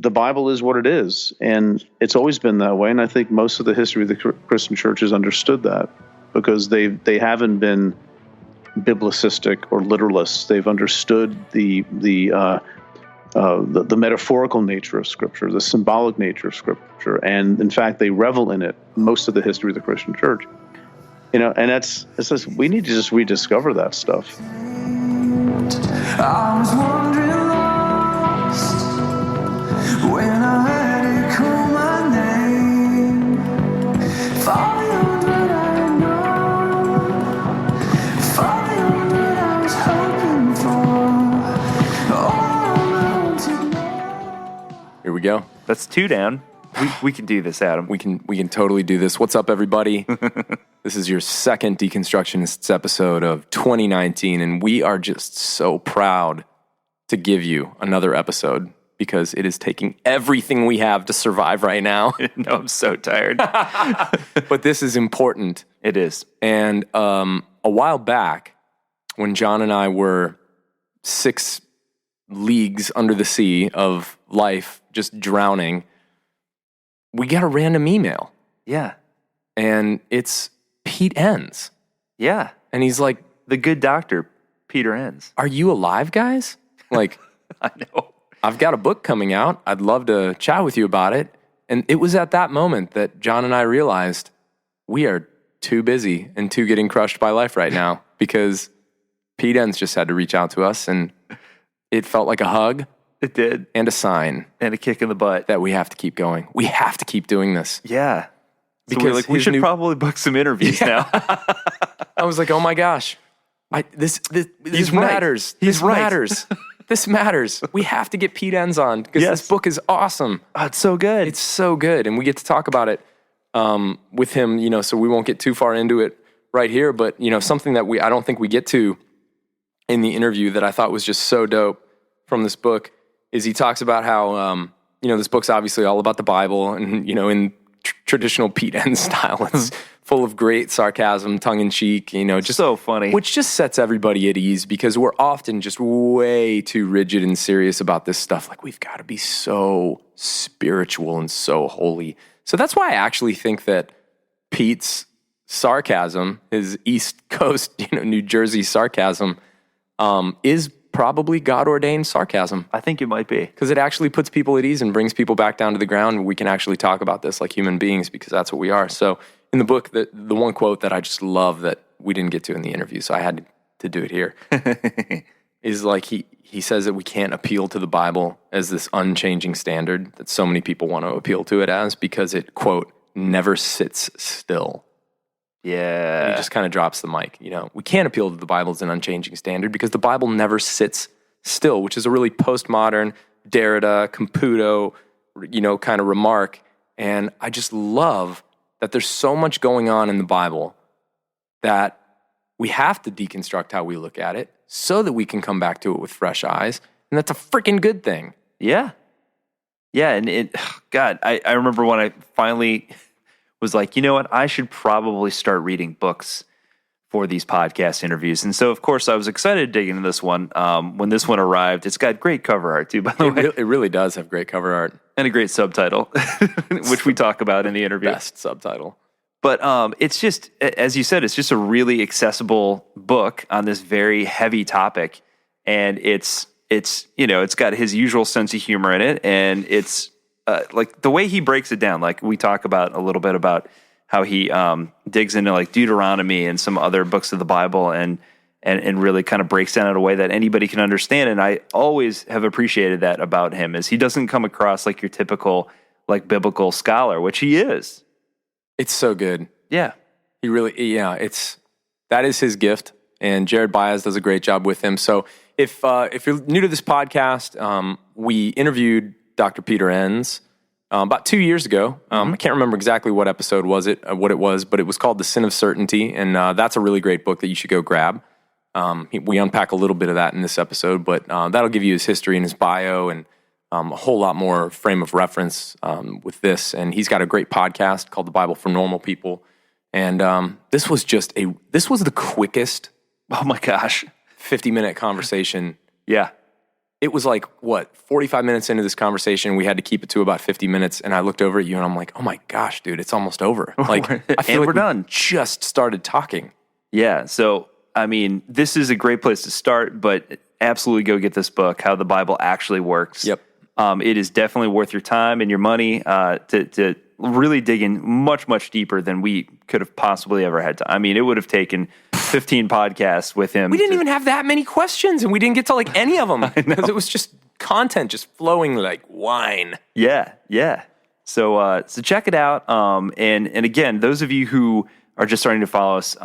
the Bible is what it is, and it's always been that way. And I think most of the history of the Christian church has understood that, because they haven't been biblicistic or literalists. They've understood the metaphorical nature of Scripture, the symbolic nature of Scripture, and in fact, they revel in it most of the history of the Christian church. And it's just, we need to just rediscover that stuff. I was wondering lost when I heard it call my name. Followed what I know, followed what I was hoping for. All alone to know. Here we go. That's 2 down. We can do this, Adam. We can totally do this. What's up, everybody? This is your second Deconstructionists episode of 2019, and we are just so proud to give you another episode because it is taking everything we have to survive right now. No, I'm so tired. But this is important. It is. And a while back, when John and I were 6 leagues under the sea of life, just drowning, we got a random email. Yeah. And it's Pete Enns. Yeah. And he's like, The good doctor, Peter Enns. "Are you alive, guys? Like, I know. I've got a book coming out. I'd love to chat with you about it." And it was at that moment that John and I realized we are too busy and too getting crushed by life right now, because Pete Enns just had to reach out to us, and it felt like a hug. It did. And a sign. And a kick in the butt. That we have to keep going. We have to keep doing this. Yeah. Because so we're like, we should probably book some interviews now. I was like, oh my gosh. This He's matters. Right. This matters. This matters. We have to get Pete Enns on, because this book is awesome. Oh, it's so good. It's so good. And we get to talk about it with him, so we won't get too far into it right here. But, something that I don't think we get to in the interview that I thought was just so dope from this book is he talks about how, this book's obviously all about the Bible, and, in traditional Pete Enns style, it's full of great sarcasm, tongue-in-cheek, just so funny. Which just sets everybody at ease, because we're often just way too rigid and serious about this stuff. Like, we've got to be so spiritual and so holy. So that's why I actually think that Pete's sarcasm, his East Coast, New Jersey sarcasm, is probably God-ordained sarcasm. I think it might be. Because it actually puts people at ease and brings people back down to the ground, and we can actually talk about this like human beings, because that's what we are. So in the book, the one quote that I just love that we didn't get to in the interview, so I had to do it here, is like he says that we can't appeal to the Bible as this unchanging standard that so many people want to appeal to it as, because it, quote, never sits still. Yeah. And he just kind of drops the mic. We can't appeal to the Bible as an unchanging standard because the Bible never sits still, which is a really postmodern Derrida, Caputo, kind of remark. And I just love that there's so much going on in the Bible that we have to deconstruct how we look at it so that we can come back to it with fresh eyes. And that's a freaking good thing. Yeah. Yeah. And God, I remember when I finally was like, you know what, I should probably start reading books for these podcast interviews. And so, of course, I was excited to dig into this one. When this one arrived, it's got great cover art, too, by the way. It really does have great cover art. And a great subtitle, which we talk about in the interview. Best subtitle. But it's just, as you said, it's just a really accessible book on this very heavy topic. And it's got his usual sense of humor in it. And it's, like the way he breaks it down, like we talk about a little bit about how he digs into like Deuteronomy and some other books of the Bible and really kind of breaks down in a way that anybody can understand. And I always have appreciated that about him, is he doesn't come across like your typical like biblical scholar, which he is. It's so good. Yeah. He really, that is his gift. And Jared Baez does a great job with him. So if you're new to this podcast, we interviewed Dr. Peter Enns about 2 years ago. I can't remember exactly what episode what it was, but it was called The Sin of Certainty, and that's a really great book that you should go grab. We unpack a little bit of that in this episode, but that'll give you his history and his bio and a whole lot more frame of reference with this. And he's got a great podcast called The Bible for Normal People. And this was the quickest, oh my gosh, 50-minute conversation. Yeah. it was like, 45 minutes into this conversation, we had to keep it to about 50 minutes, and I looked over at you, and I'm like, oh my gosh, dude, it's almost over. Like, I feel And like we're done. Just started talking. Yeah. So, I mean, this is a great place to start, but absolutely go get this book, How the Bible Actually Works. Yep. It is definitely worth your time and your money to really dig in much, much deeper than we could have possibly ever had to. I mean, it would have taken 15 podcasts with him. We didn't even have that many questions, and we didn't get to like any of them because it was just content just flowing like wine. Yeah, yeah. So check it out. And again, those of you who are just starting to follow us,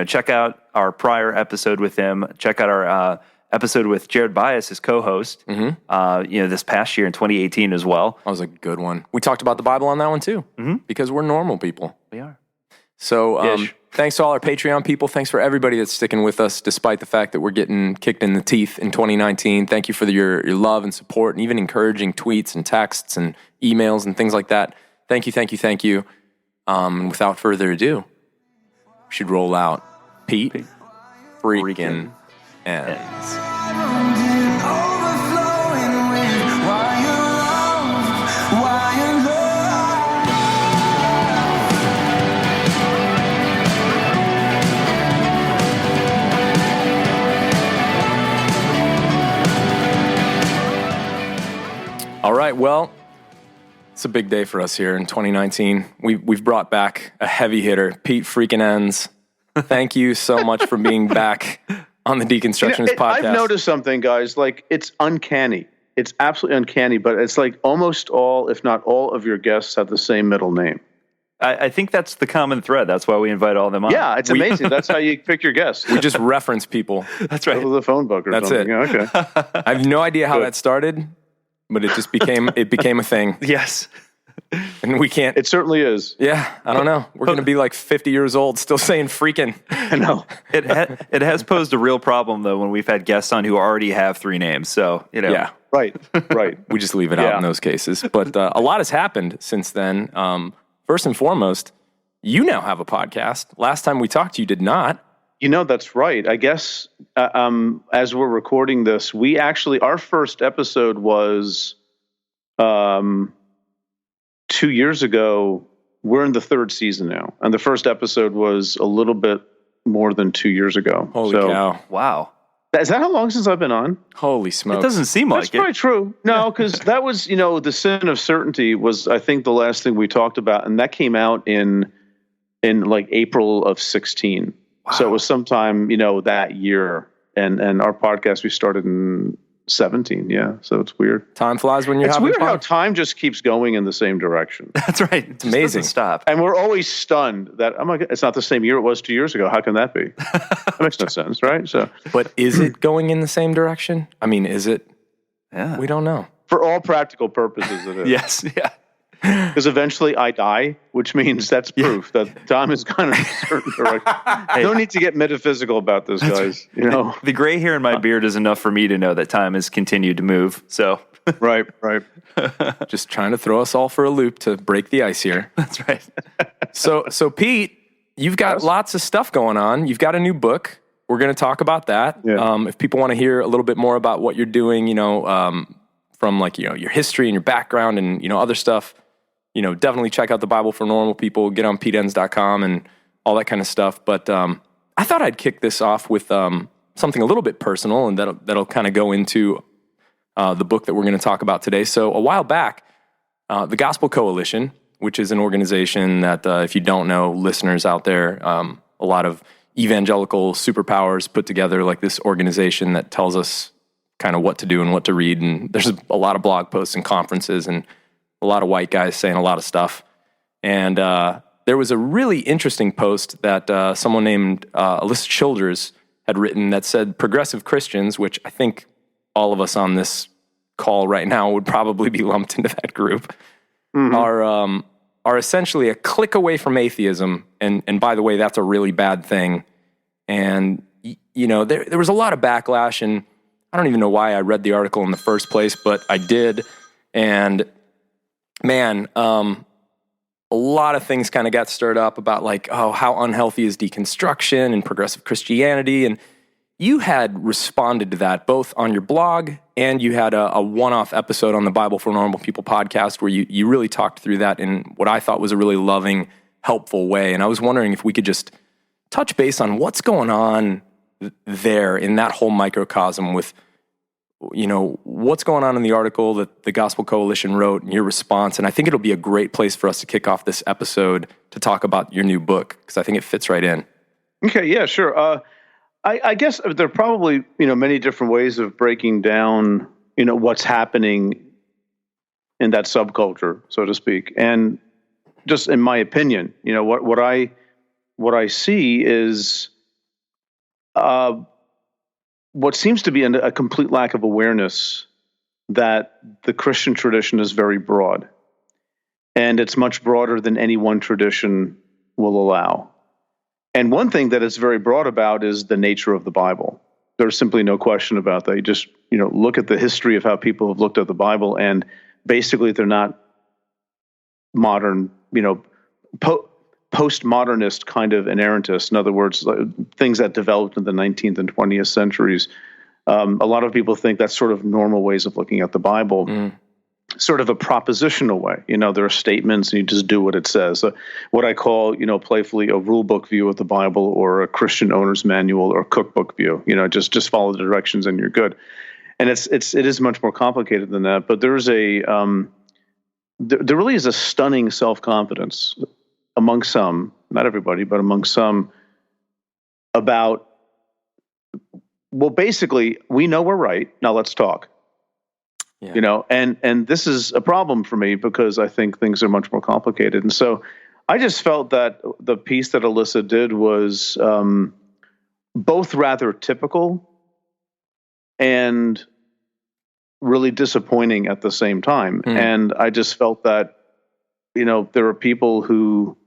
check out our prior episode with him. Check out our episode with Jared Bias, his co-host. This past year in 2018 as well. That was a good one. We talked about the Bible on that one too, because we're normal people. We are. So thanks to all our Patreon people. Thanks for everybody that's sticking with us, despite the fact that we're getting kicked in the teeth in 2019. Thank you for your love and support, and even encouraging tweets and texts and emails and things like that. Thank you, thank you, thank you. And without further ado, we should roll out Pete freaking Enns. Overflowing with why you love, why you love. All right, well, it's a big day for us here in 2019. We've brought back a heavy hitter, Pete freaking Enns. Thank you so much for being back on the Deconstructionist podcast. I've noticed something, guys. Like, it's uncanny. It's absolutely uncanny, but it's like almost all, if not all, of your guests have the same middle name. I think that's the common thread. That's why we invite all of them on. Yeah, it's amazing. That's how you pick your guests. We just reference people. That's right. Go to the phone book or That's something. it. Yeah, okay. I have no idea how that started, but it just became a thing. Yes. And we can't. It certainly is. Yeah, I don't know. We're going to be like 50 years old still saying freaking. I know. It has posed a real problem, though, when we've had guests on who already have three names. So, Yeah. Right. We just leave it out in those cases. But a lot has happened since then. First and foremost, you now have a podcast. Last time we talked, you did not. That's right. I guess as we're recording this, our first episode was 2 years ago. We're in the third season now. And the first episode was a little bit more than 2 years ago. Holy cow. Wow. Is that how long since I've been on? Holy smokes. It doesn't seem like That's probably it. true. No, because that was, the sin of certainty was, I think, the last thing we talked about. And that came out in like April of 16. Wow. So it was sometime, that year. And our podcast, we started in 17. Yeah. So it's weird. Time flies when you're It's having weird fun. how time just keeps going in the same direction. That's right. It's amazing. Stop. And we're always stunned that, oh my God, it's not the same year it was 2 years ago. How can that be? That makes no sense, right? So, But is it going in the same direction? I mean, is it? Yeah. We don't know. for all practical purposes, it is. Yes. Yeah. Because eventually I die, which means that's proof that time is kind of a certain direction. No need to get metaphysical about this, guys. The gray hair in my beard is enough for me to know that time has continued to move. So, right. Just trying to throw us all for a loop to break the ice here. that's right. So Pete, you've got lots of stuff going on. You've got a new book. We're going to talk about that. Yeah. If people want to hear a little bit more about what you're doing, from your history and your background and, other stuff, definitely check out the Bible for Normal People, get on PeteEnns.com and all that kind of stuff. But I thought I'd kick this off with something a little bit personal, and that'll kind of go into the book that we're going to talk about today. So a while back, the Gospel Coalition, which is an organization that, if you don't know, listeners out there, a lot of evangelical superpowers put together like this organization that tells us kind of what to do and what to read. And there's a lot of blog posts and conferences and a lot of white guys saying a lot of stuff. And there was a really interesting post that someone named Alyssa Childers had written that said progressive Christians, which I think all of us on this call right now would probably be lumped into that group, are essentially a click away from atheism. And by the way, that's a really bad thing. And, there was a lot of backlash, and I don't even know why I read the article in the first place, but I did. And man, a lot of things kind of got stirred up about how unhealthy is deconstruction and progressive Christianity. And you had responded to that both on your blog and you had a one-off episode on the Bible for Normal People podcast where you really talked through that in what I thought was a really loving, helpful way. And I was wondering if we could just touch base on what's going on there in that whole microcosm with, what's going on in the article that the Gospel Coalition wrote and your response. And I think it'll be a great place for us to kick off this episode to talk about your new book, because I think it fits right in. Okay, yeah, sure. I guess there are probably, many different ways of breaking down, what's happening in that subculture, so to speak. And just in my opinion, what I see is what seems to be a complete lack of awareness that the Christian tradition is very broad, and it's much broader than any one tradition will allow. And one thing that it's very broad about is the nature of the Bible. There's simply no question about that. You just, look at the history of how people have looked at the Bible, and basically they're not modern, postmodernist kind of inerrantists. In other words, things that developed in the 19th and 20th centuries. A lot of people think that's sort of normal ways of looking at the Bible. Sort of a propositional way. There are statements and you just do what it says. What I call, playfully a rule book view of the Bible, or a Christian owner's manual, or cookbook view. Just follow the directions and you're good. And it is much more complicated than that. But there's there really is a stunning self-confidence among some, not everybody, but among some, about, well, basically, we know we're right. Now let's talk. Yeah. And this is a problem for me because I think things are much more complicated. And so I just felt that the piece that Alyssa did was both rather typical and really disappointing at the same time. And I just felt that, there are people who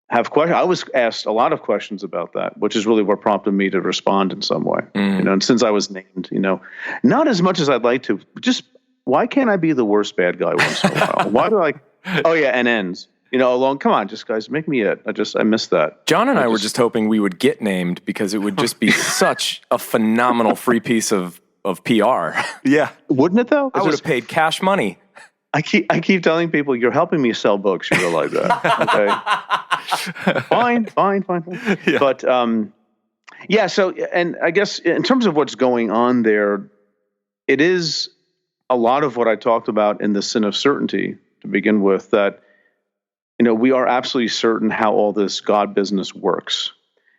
have questions. I was asked a lot of questions about that, which is really what prompted me to respond in some way. And since I was named, not as much as I'd like to, just why can't I be the worst bad guy once in a while? Why do and Enns, come on, just guys, make me it. I missed that. John and I were just hoping we would get named because it would just be such a phenomenal free piece of PR. Yeah. Wouldn't it though? I would have paid cash money. I keep telling people, you're helping me sell books. You realize that, okay? Fine. Yeah. But so, and I guess in terms of what's going on there, it is a lot of what I talked about in the sin of certainty to begin with. That we are absolutely certain how all this God business works,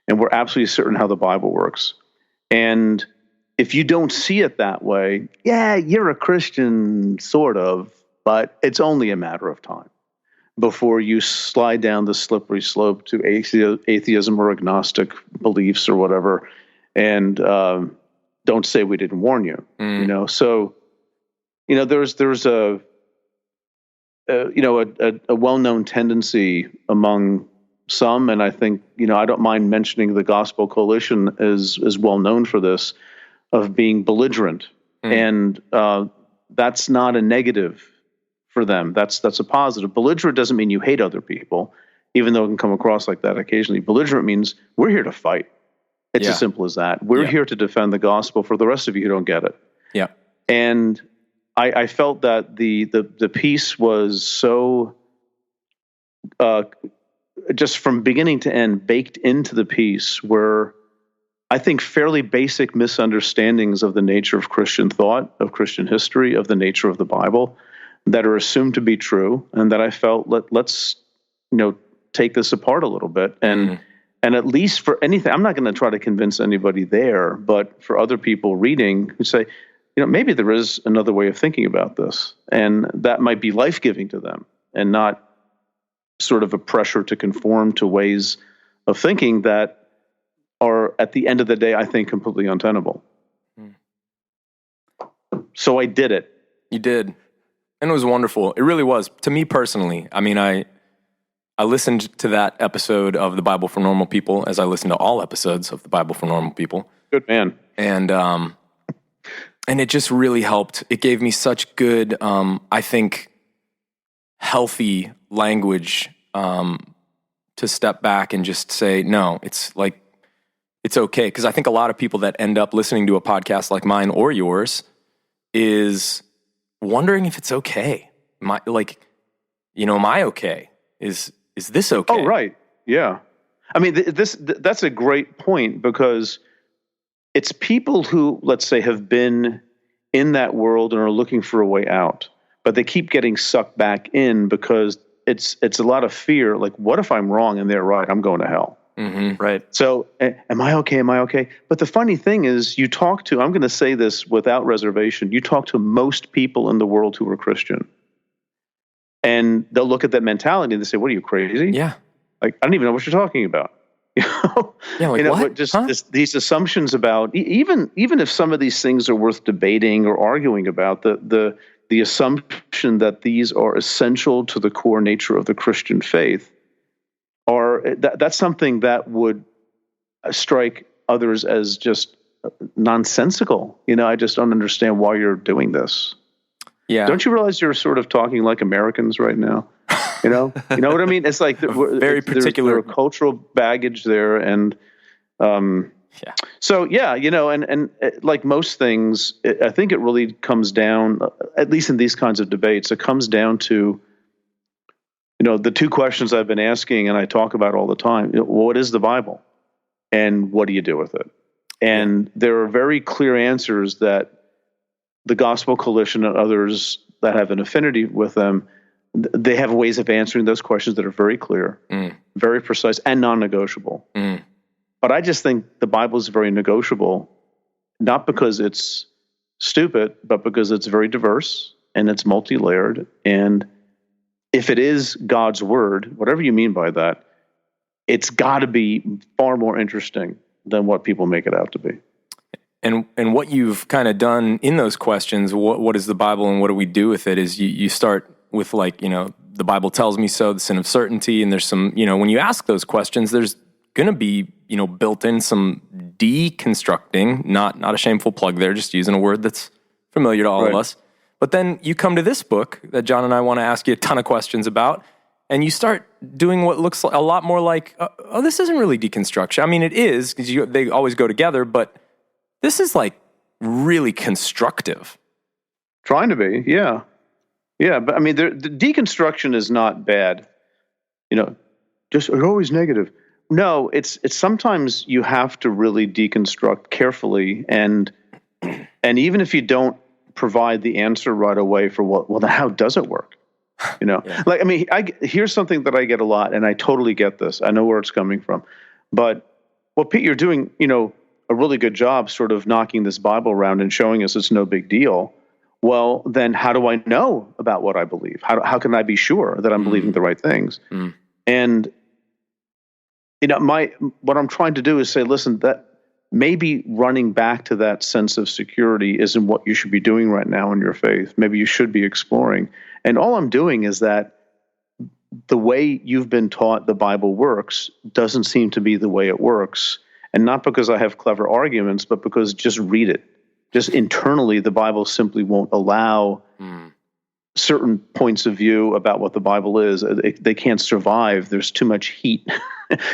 and we're absolutely certain how the Bible works. And if you don't see it that way, yeah, you're a Christian, sort of. But it's only a matter of time before you slide down the slippery slope to atheism or agnostic beliefs or whatever, and don't say we didn't warn you. So there's a well-known tendency among some, and I think I don't mind mentioning the Gospel Coalition is well known for this, of being belligerent, and that's not a negative for them. That's a positive. Belligerent doesn't mean you hate other people, even though it can come across like that occasionally. Belligerent means we're here to fight. It's as simple as that. We're here to defend the gospel for the rest of you who don't get it. Yeah. And I felt that the piece was so just from beginning to end baked into the piece were, I think, fairly basic misunderstandings of the nature of Christian thought, of Christian history, of the nature of the Bible, that are assumed to be true, and that I felt let's take this apart a little bit, and at least for anything, I'm not going to try to convince anybody there, but for other people reading who say, maybe there is another way of thinking about this, and that might be life-giving to them, and not sort of a pressure to conform to ways of thinking that are, at the end of the day, I think completely untenable. So I did it. You did. And it was wonderful. It really was. To me personally, I mean, I listened to that episode of the Bible for Normal People, as I listen to all episodes of the Bible for Normal People. Good man. And it just really helped. It gave me such good, I think, healthy language to step back and just say, no, it's okay. Because I think a lot of people that end up listening to a podcast like mine or yours is wondering if it's okay. Am I okay? Is this okay? Oh, right. Yeah. I mean, that's a great point, because it's people who, let's say, have been in that world and are looking for a way out, but they keep getting sucked back in because it's a lot of fear. Like, what if I'm wrong and they're right? I'm going to hell. Mm-hmm. Right. So am I okay? Am I okay? But the funny thing is, I'm going to say this without reservation, you talk to most people in the world who are Christian, and they'll look at that mentality and they say, what are you, crazy? Yeah. Like, I don't even know what you're talking about. Yeah, like, what? These assumptions about, even if some of these things are worth debating or arguing about, the assumption that these are essential to the core nature of the Christian faith, that's something that would strike others as just nonsensical. I just don't understand why you're doing this. Yeah. Don't you realize you're sort of talking like Americans right now? You know what I mean? It's like very particular there's cultural baggage there, and yeah. So yeah, and like most things, I think it really comes down, at least in these kinds of debates, it comes down to, the two questions I've been asking and I talk about all the time. What is the Bible, and what do you do with it? And there are very clear answers that the Gospel Coalition and others that have an affinity with them, they have ways of answering those questions that are very clear, very precise, and non-negotiable. But I just think the Bible is very negotiable, not because it's stupid, but because it's very diverse and it's multi-layered. And if it is God's word, whatever you mean by that, it's got to be far more interesting than what people make it out to be. And what you've kind of done in those questions, what is the Bible and what do we do with it, is you start with, like, the Bible tells me so, the sin of certainty, and there's some, when you ask those questions, there's going to be, built in some deconstructing, not a shameful plug there, just using a word that's familiar to all of us. But then you come to this book that John and I want to ask you a ton of questions about, and you start doing what looks a lot more like, this isn't really deconstruction. I mean, it is, because they always go together, but this is like really constructive. Trying to be, yeah. Yeah, but I mean, the deconstruction is not bad. Just it's always negative. No, it's sometimes you have to really deconstruct carefully, and even if you don't provide the answer right away for then how does it work? Yeah. Like, I mean, here's something that I get a lot, and I totally get this. I know where it's coming from, but Pete, you're doing, a really good job sort of knocking this Bible around and showing us it's no big deal. Well, then how do I know about what I believe? How can I be sure that I'm believing the right things? And what I'm trying to do is say, listen, that maybe running back to that sense of security isn't what you should be doing right now in your faith. Maybe you should be exploring. And all I'm doing is that the way you've been taught the Bible works doesn't seem to be the way it works. And not because I have clever arguments, but because just read it. Just internally, the Bible simply won't allow certain points of view about what the Bible is. They can't survive. There's too much heat.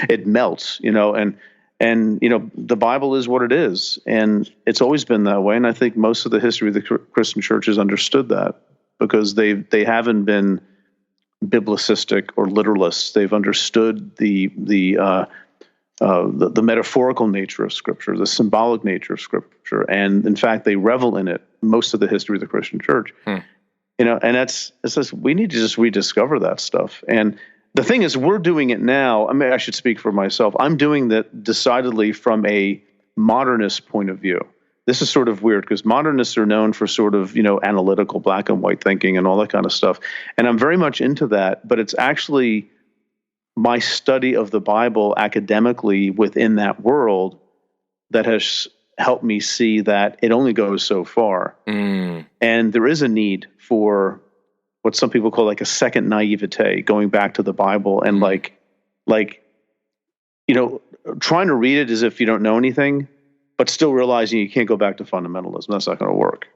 It melts, and the Bible is what it is. And it's always been that way. And I think most of the history of the Christian church has understood that, because they haven't been biblicistic or literalists. They've understood the metaphorical nature of Scripture, the symbolic nature of Scripture, and in fact, they revel in it. Most of the history of the Christian church, and we need to just rediscover that stuff. And the thing is, we're doing it now. I mean, I should speak for myself. I'm doing that decidedly from a modernist point of view. This is sort of weird because modernists are known for sort of, analytical black and white thinking and all that kind of stuff. And I'm very much into that, but it's actually my study of the Bible academically within that world that has helped me see that it only goes so far. And there is a need for what some people call like a second naivete, going back to the Bible and trying to read it as if you don't know anything, but still realizing you can't go back to fundamentalism. That's not going to work.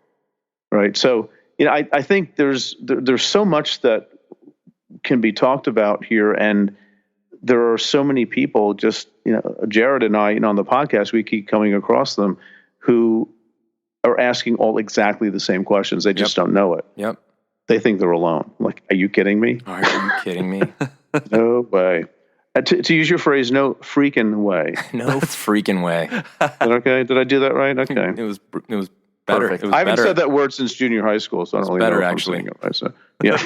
Right. So, I think there's so much that can be talked about here, and there are so many people, just, Jared and I, on the podcast, we keep coming across them who are asking all exactly the same questions. They just don't know it. Yep. They think they're alone. Like, are you kidding me? Are you kidding me? No way. To use your phrase, no freaking way. No freaking way. Okay, did I do that right? Okay. It was better. Perfect. It was I haven't better. said that word since junior high school, so I don't really better, know if actually. I'm saying it right. So, yeah.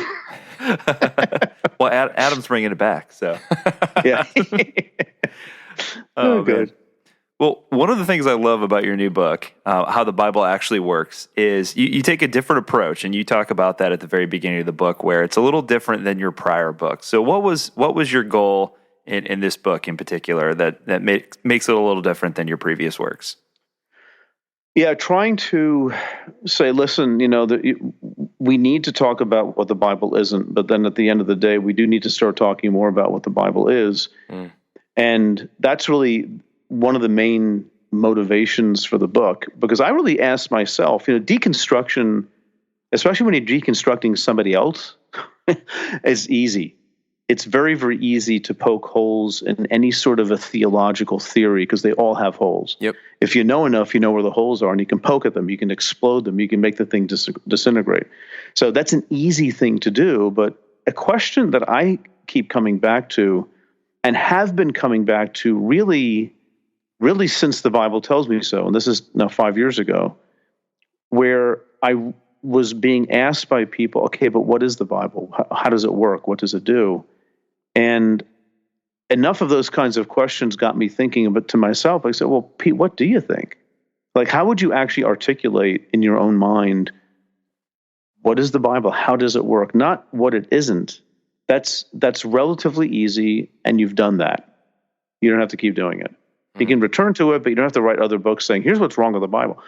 Well, Adam's bringing it back. So, Yeah. oh, good. man. Well, one of the things I love about your new book, how the Bible actually works, is you take a different approach, and you talk about that at the very beginning of the book, where it's a little different than your prior book. So, what was your goal in this book in particular that makes it a little different than your previous works? Yeah, trying to say, listen, we need to talk about what the Bible isn't, but then at the end of the day, we do need to start talking more about what the Bible is. And that's really one of the main motivations for the book, because I really asked myself, deconstruction, especially when you're deconstructing somebody else, is easy. It's very, very easy to poke holes in any sort of a theological theory because they all have holes. Yep. If you know enough, you know where the holes are, and you can poke at them, you can explode them, you can make the thing disintegrate. So that's an easy thing to do, but a question that I keep coming back to and have been coming back to really since the Bible tells me so, and this is now 5 years ago, where I was being asked by people, okay, but what is the Bible? How does it work? What does it do? And enough of those kinds of questions got me thinking about to myself. I said, well, Pete, what do you think? Like, how would you actually articulate in your own mind, what is the Bible? How does it work? Not what it isn't. That's relatively easy, and you've done that. You don't have to keep doing it. You can return to it, but you don't have to write other books saying, here's what's wrong with the Bible.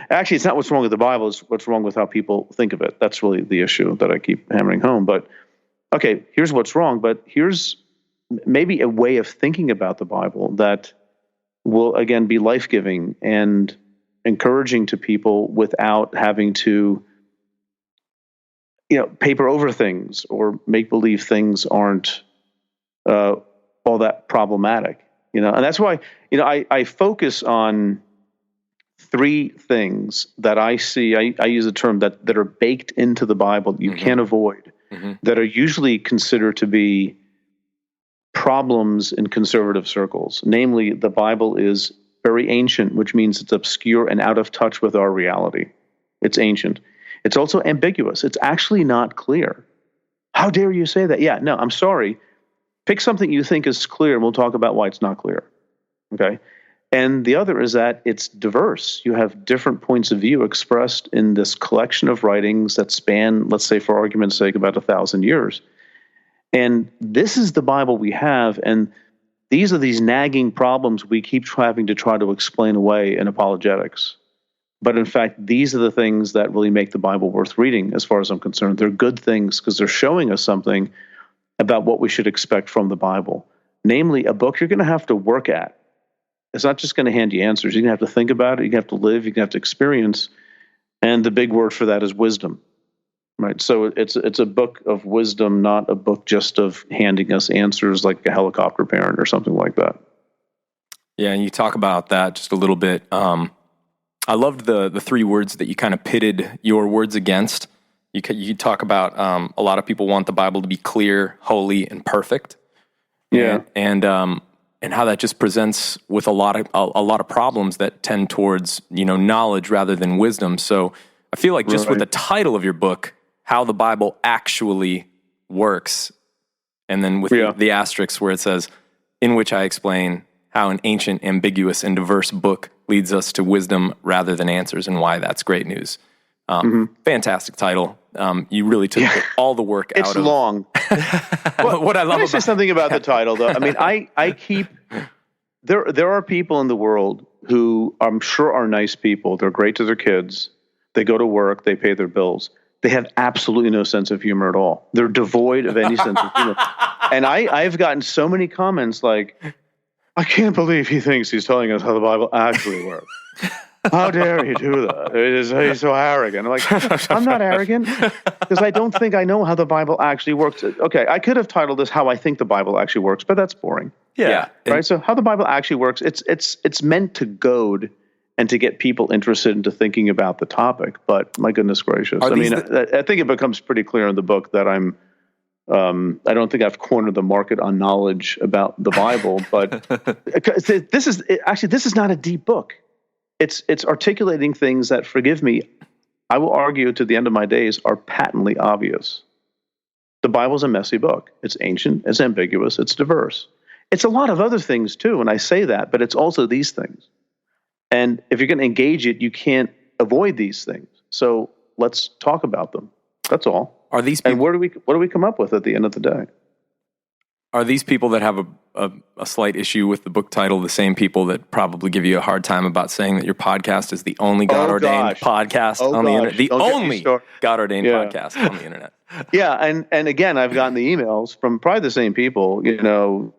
Actually, it's not what's wrong with the Bible, it's what's wrong with how people think of it. That's really the issue that I keep hammering home. But, okay, here's what's wrong, but here's maybe a way of thinking about the Bible that will, again, be life-giving and encouraging to people without having to, paper over things or make believe things aren't all that problematic. And that's why, I focus on three things that I see. I use a term that are baked into the Bible that you can't avoid, that are usually considered to be problems in conservative circles. Namely, the Bible is very ancient, which means it's obscure and out of touch with our reality. It's ancient. It's also ambiguous. It's actually not clear. How dare you say that? Yeah, no, I'm sorry. Pick something you think is clear, and we'll talk about why it's not clear. Okay? And the other is that it's diverse. You have different points of view expressed in this collection of writings that span, let's say for argument's sake, about 1,000 years. And this is the Bible we have, and these are these nagging problems we keep having to try to explain away in apologetics. But in fact, these are the things that really make the Bible worth reading, as far as I'm concerned. They're good things because they're showing us something about what we should expect from the Bible. Namely, a book you're going to have to work at. It's not just going to hand you answers. You're going to have to think about it. You're going to have to live. You're going to have to experience. And the big word for that is wisdom. Right? So it's a book of wisdom, not a book just of handing us answers like a helicopter parent or something like that. Yeah, and you talk about that just a little bit. I loved the three words that you kind of pitted your words against. You talk about a lot of people want the Bible to be clear, holy, and perfect. Yeah, and how that just presents with a lot of problems that tend towards knowledge rather than wisdom. So I feel like just with the title of your book, How the Bible Actually Works, and then with the asterisks where it says, in which I explain how an ancient, ambiguous, and diverse book leads us to wisdom rather than answers, and why that's great news. Fantastic title. You really took all the work out of it. It's long. What I love Let me say something about the title, though. I mean, I keep... There are people in the world who I'm sure are nice people. They're great to their kids. They go to work. They pay their bills. They have absolutely no sense of humor at all. They're devoid of any sense of humor. And I've gotten so many comments like, I can't believe he thinks he's telling us how the Bible actually works. How dare he do that? He's so arrogant. I'm like, I'm not arrogant because I don't think I know how the Bible actually works. Okay, I could have titled this "How I Think the Bible Actually Works," but that's boring. Yeah. Right. So, how the Bible actually works, it's meant to goad and to get people interested into thinking about the topic. But my goodness gracious, Are I these mean, I think it becomes pretty clear in the book that I don't think I've cornered the market on knowledge about the Bible, but this is not a deep book. It's articulating things that, forgive me, I will argue to the end of my days, are patently obvious. The Bible's a messy book. It's ancient, it's ambiguous, it's diverse. It's a lot of other things too, and I say that, but it's also these things. And if you're going to engage it, you can't avoid these things. So let's talk about them. That's all. Are these and people, what do we come up with at the end of the day? are these people that have a slight issue with the book title the same people that probably give you a hard time about saying that your podcast is the only God-ordained podcast on the internet? The only God-ordained podcast on the internet. Yeah, and again, I've gotten the emails from probably the same people. You know,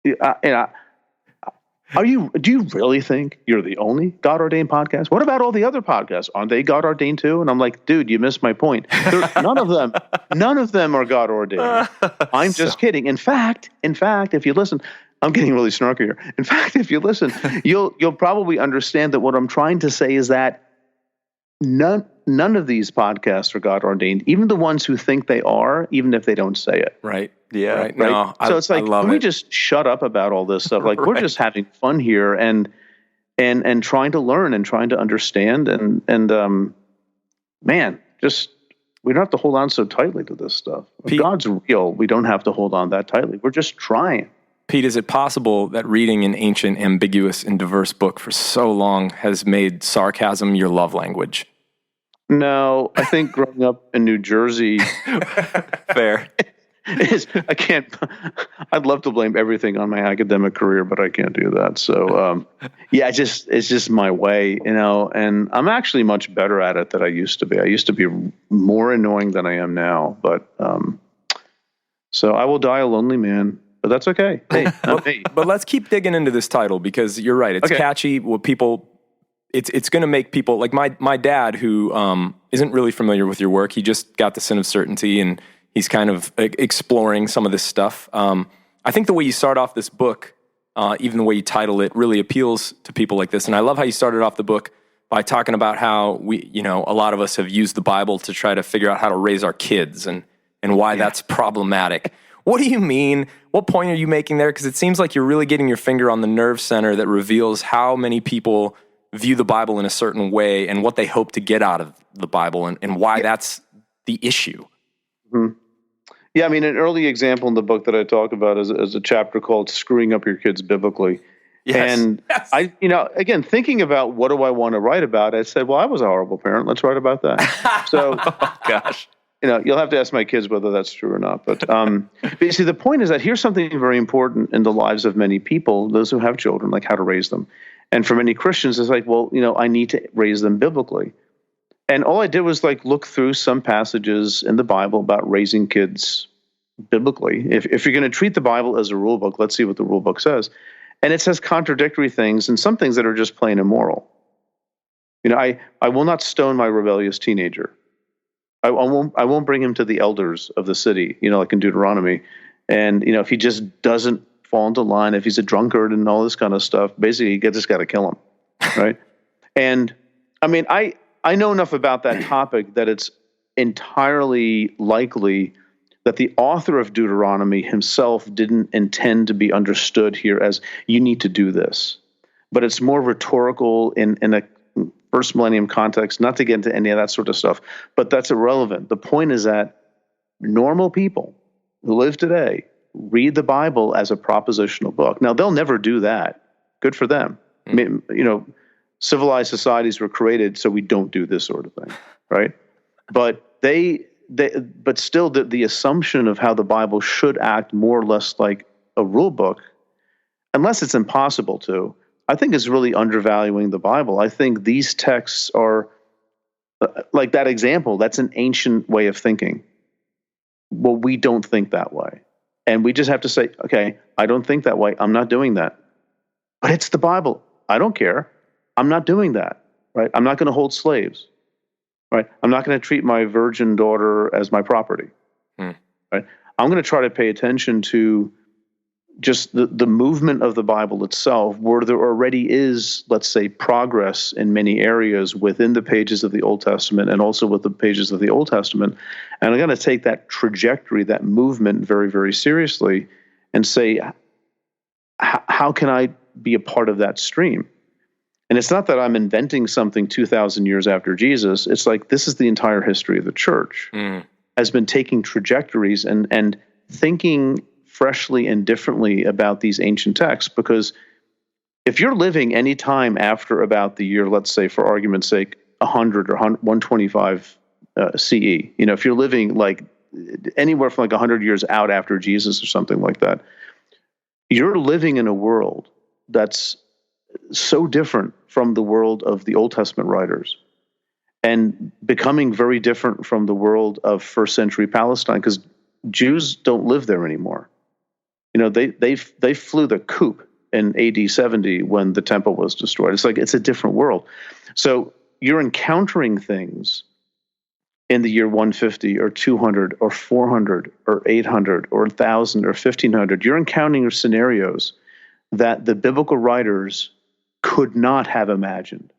do you really think you're the only God-ordained podcast? What about all the other podcasts? Aren't they God-ordained too? And I'm like, dude, you missed my point. None of them are God-ordained. I'm just kidding. In fact, if you listen, I'm getting really snarky here. In fact, if you listen, you'll probably understand that what I'm trying to say is that none of these podcasts are God-ordained, even the ones who think they are, even if they don't say it. Right. Yeah. Right. No, So it's like, can we just shut up about all this stuff? Like, we're just having fun here and trying to learn and trying to understand and man, just, we don't have to hold on so tightly to this stuff. If God's real, we don't have to hold on that tightly. We're just trying. Pete, is it possible that reading an ancient, ambiguous, and diverse book for so long has made sarcasm your love language? No, I think growing up in New Jersey, Fair. I'd love to blame everything on my academic career, but I can't do that. So, it's just my way, you know, and I'm actually much better at it than I used to be. I used to be more annoying than I am now, but, so I will die a lonely man, but that's okay. Hey, not me. But let's keep digging into this title because you're right. It's catchy. What people, it's going to make people like my dad, who isn't really familiar with your work. He just got the Sin of Certainty, and he's kind of exploring some of this stuff. I think the way you start off this book, even the way you title it, really appeals to people like this. And I love how you started off the book by talking about how a lot of us have used the Bible to try to figure out how to raise our kids and why that's problematic. What do you mean? What point are you making there? Because it seems like you're really getting your finger on the nerve center that reveals how many people view the Bible in a certain way and what they hope to get out of the Bible and why that's the issue. Mm-hmm. Yeah, I mean, an early example in the book that I talk about is a chapter called "Screwing Up Your Kids Biblically." Yes. And I, again, thinking about what do I want to write about, I said, well, I was a horrible parent. Let's write about that. So, Oh, gosh. you'll have to ask my kids whether that's true or not. But you see, the point is that here's something very important in the lives of many people, those who have children, like how to raise them. And for many Christians, it's like, well, I need to raise them biblically. And all I did was look through some passages in the Bible about raising kids biblically. If you're going to treat the Bible as a rule book, let's see what the rule book says. And it says contradictory things and some things that are just plain immoral. I will not stone my rebellious teenager. I won't bring him to the elders of the city, like in Deuteronomy. And, if he just doesn't fall into line, if he's a drunkard and all this kind of stuff, basically you just got to kill him. Right. And I mean, I know enough about that topic that it's entirely likely that the author of Deuteronomy himself didn't intend to be understood here as you need to do this. But it's more rhetorical in a first millennium context, not to get into any of that sort of stuff, but that's irrelevant. The point is that normal people who live today read the Bible as a propositional book. Now, they'll never do that. Good for them. I mean, civilized societies were created so we don't do this sort of thing, right? But but still, the assumption of how the Bible should act more or less like a rule book, unless it's impossible to, I think is really undervaluing the Bible. I think these texts are, like that example, that's an ancient way of thinking. Well, we don't think that way. And we just have to say, okay, I don't think that way. I'm not doing that. But it's the Bible. I don't care. I'm not doing that, right? I'm not going to hold slaves, right? I'm not going to treat my virgin daughter as my property, right? I'm going to try to pay attention to just the movement of the Bible itself, where there already is, let's say, progress in many areas within the pages of the Old Testament and also with the pages of the Old Testament. And I'm going to take that trajectory, that movement very, very seriously and say, how can I be a part of that stream? And it's not that I'm inventing something 2,000 years after Jesus. It's like this is the entire history of the church, has been taking trajectories and thinking freshly and differently about these ancient texts. Because if you're living any time after about the year, let's say for argument's sake, 100 or 125 CE, if you're living like anywhere from like 100 years out after Jesus or something like that, you're living in a world that's so different from the world of the Old Testament writers and becoming very different from the world of first century Palestine, because Jews don't live there anymore. They flew the coop in AD 70 when the temple was destroyed. It's like it's a different world. So you're encountering things in the year 150 or 200 or 400 or 800 or 1,000 or 1,500. You're encountering scenarios that the biblical writers could not have imagined.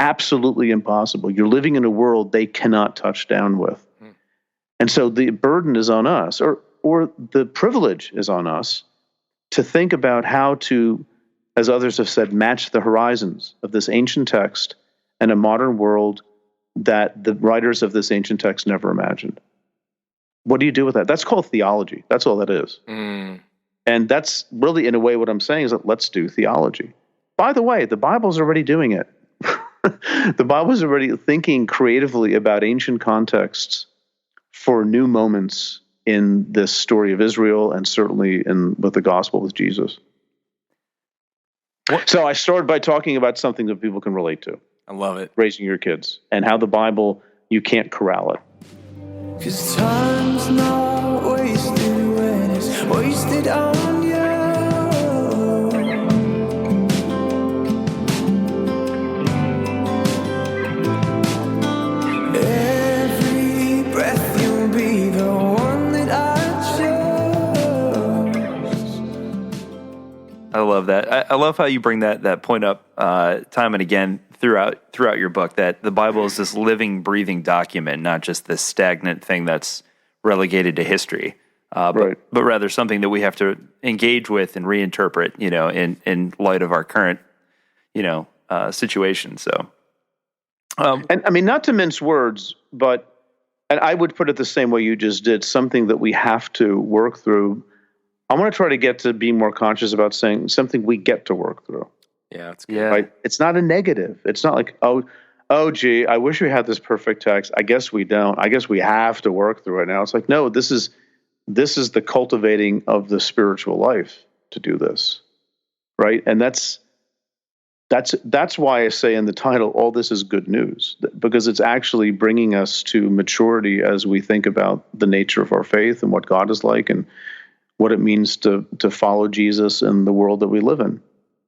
Absolutely impossible. You're living in a world they cannot touch down with. And so the burden is on us, or the privilege is on us to think about how to, as others have said, match the horizons of this ancient text and a modern world that the writers of this ancient text never imagined. What do you do with that? That's called theology. That's all that is. And that's really, in a way, what I'm saying is that let's do theology. By the way, the Bible's already doing it. The Bible's already thinking creatively about ancient contexts for new moments in this story of Israel and certainly with the gospel with Jesus. So I started by talking about something that people can relate to. I love it. Raising your kids and how the Bible, you can't corral it. 'Cause time's not wasted when it's wasted on you. Every breath you'll be the one that I chose. I love that. I love how you bring that point up time and again throughout your book, that the Bible is this living, breathing document, not just this stagnant thing that's relegated to history, but rather something that we have to engage with and reinterpret, in light of our current, situation. So, and I mean, not to mince words, but and I would put it the same way you just did, something that we have to work through. I want to try to get to be more conscious about saying something we get to work through. Yeah, it's good. yeah, Right? It's not a negative. It's not like, oh, gee, I wish we had this perfect text. I guess we don't. I guess we have to work through it now. It's like, no, this is the cultivating of the spiritual life to do this, right? And that's why I say in the title, all this is good news, because it's actually bringing us to maturity as we think about the nature of our faith and what God is like and what it means to follow Jesus in the world that we live in,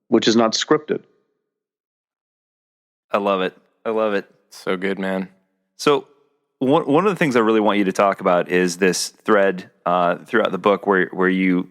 which is not scripted. I love it. So good, man. So one of the things I really want you to talk about is this thread throughout the book where you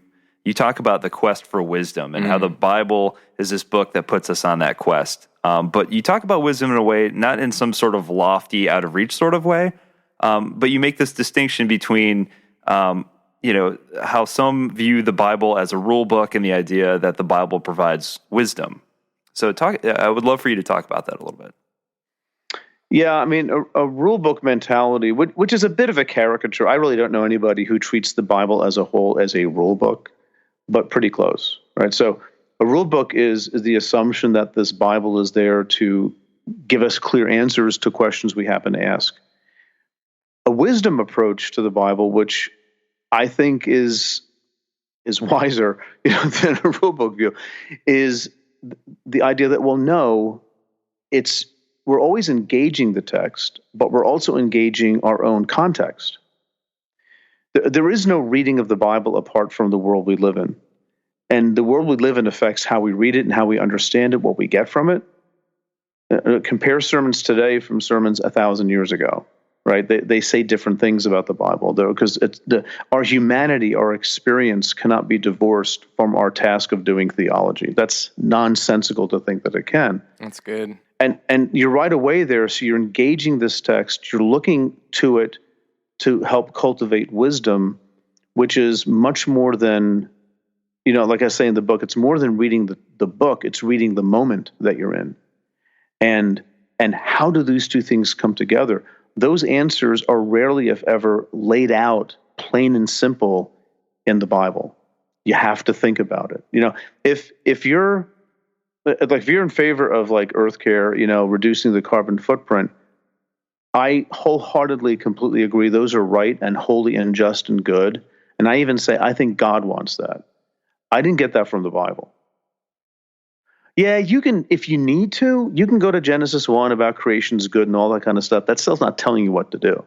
talk about the quest for wisdom and how the Bible is this book that puts us on that quest. But you talk about wisdom in a way, not in some sort of lofty, out of reach sort of way, but you make this distinction between how some view the Bible as a rule book and the idea that the Bible provides wisdom. So I would love for you to talk about that a little bit. Yeah, I mean, a rule book mentality, which is a bit of a caricature. I really don't know anybody who treats the Bible as a whole as a rule book, but pretty close, right? So a rule book is the assumption that this Bible is there to give us clear answers to questions we happen to ask. A wisdom approach to the Bible, which I think is wiser than a rule book view, is the idea that, well, no, we're always engaging the text, but we're also engaging our own context. There is no reading of the Bible apart from the world we live in. And the world we live in affects how we read it and how we understand it, what we get from it. Compare sermons today from sermons 1,000 years ago. right? They say different things about the Bible, though, because our humanity, our experience cannot be divorced from our task of doing theology. That's nonsensical to think that it can. That's good. And you're right away there. So you're engaging this text. You're looking to it to help cultivate wisdom, which is much more than, like I say in the book, it's more than reading the book. It's reading the moment that you're in. And how do these two things come together? Those answers are rarely, if ever, laid out plain and simple in the Bible. You have to think about it. If you're in favor of like earth care, reducing the carbon footprint, I wholeheartedly, completely agree. Those are right and holy and just and good. And I even say, I think God wants that. I didn't get that from the Bible. Yeah, you can, if you need to, you can go to Genesis 1 about creation's good and all that kind of stuff. That's still not telling you what to do,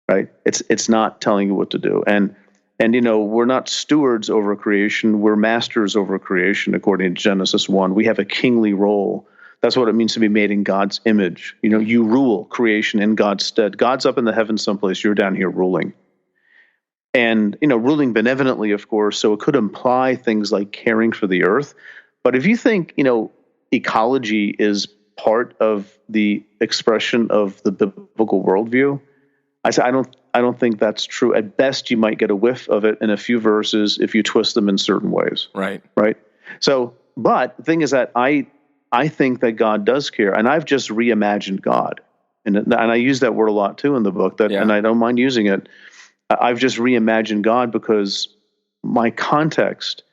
right? It's not telling you what to do. And we're not stewards over creation. We're masters over creation, according to Genesis 1. We have a kingly role. That's what it means to be made in God's image. You rule creation in God's stead. God's up in the heavens someplace. You're down here ruling. And, ruling benevolently, of course, so it could imply things like caring for the earth. But if you think, ecology is part of the expression of the biblical worldview, I don't think that's true. At best, you might get a whiff of it in a few verses if you twist them in certain ways. Right. Right. So, but the thing is that I think that God does care, and I've just reimagined God, and I use that word a lot too in the book. And I don't mind using it. I've just reimagined God because my context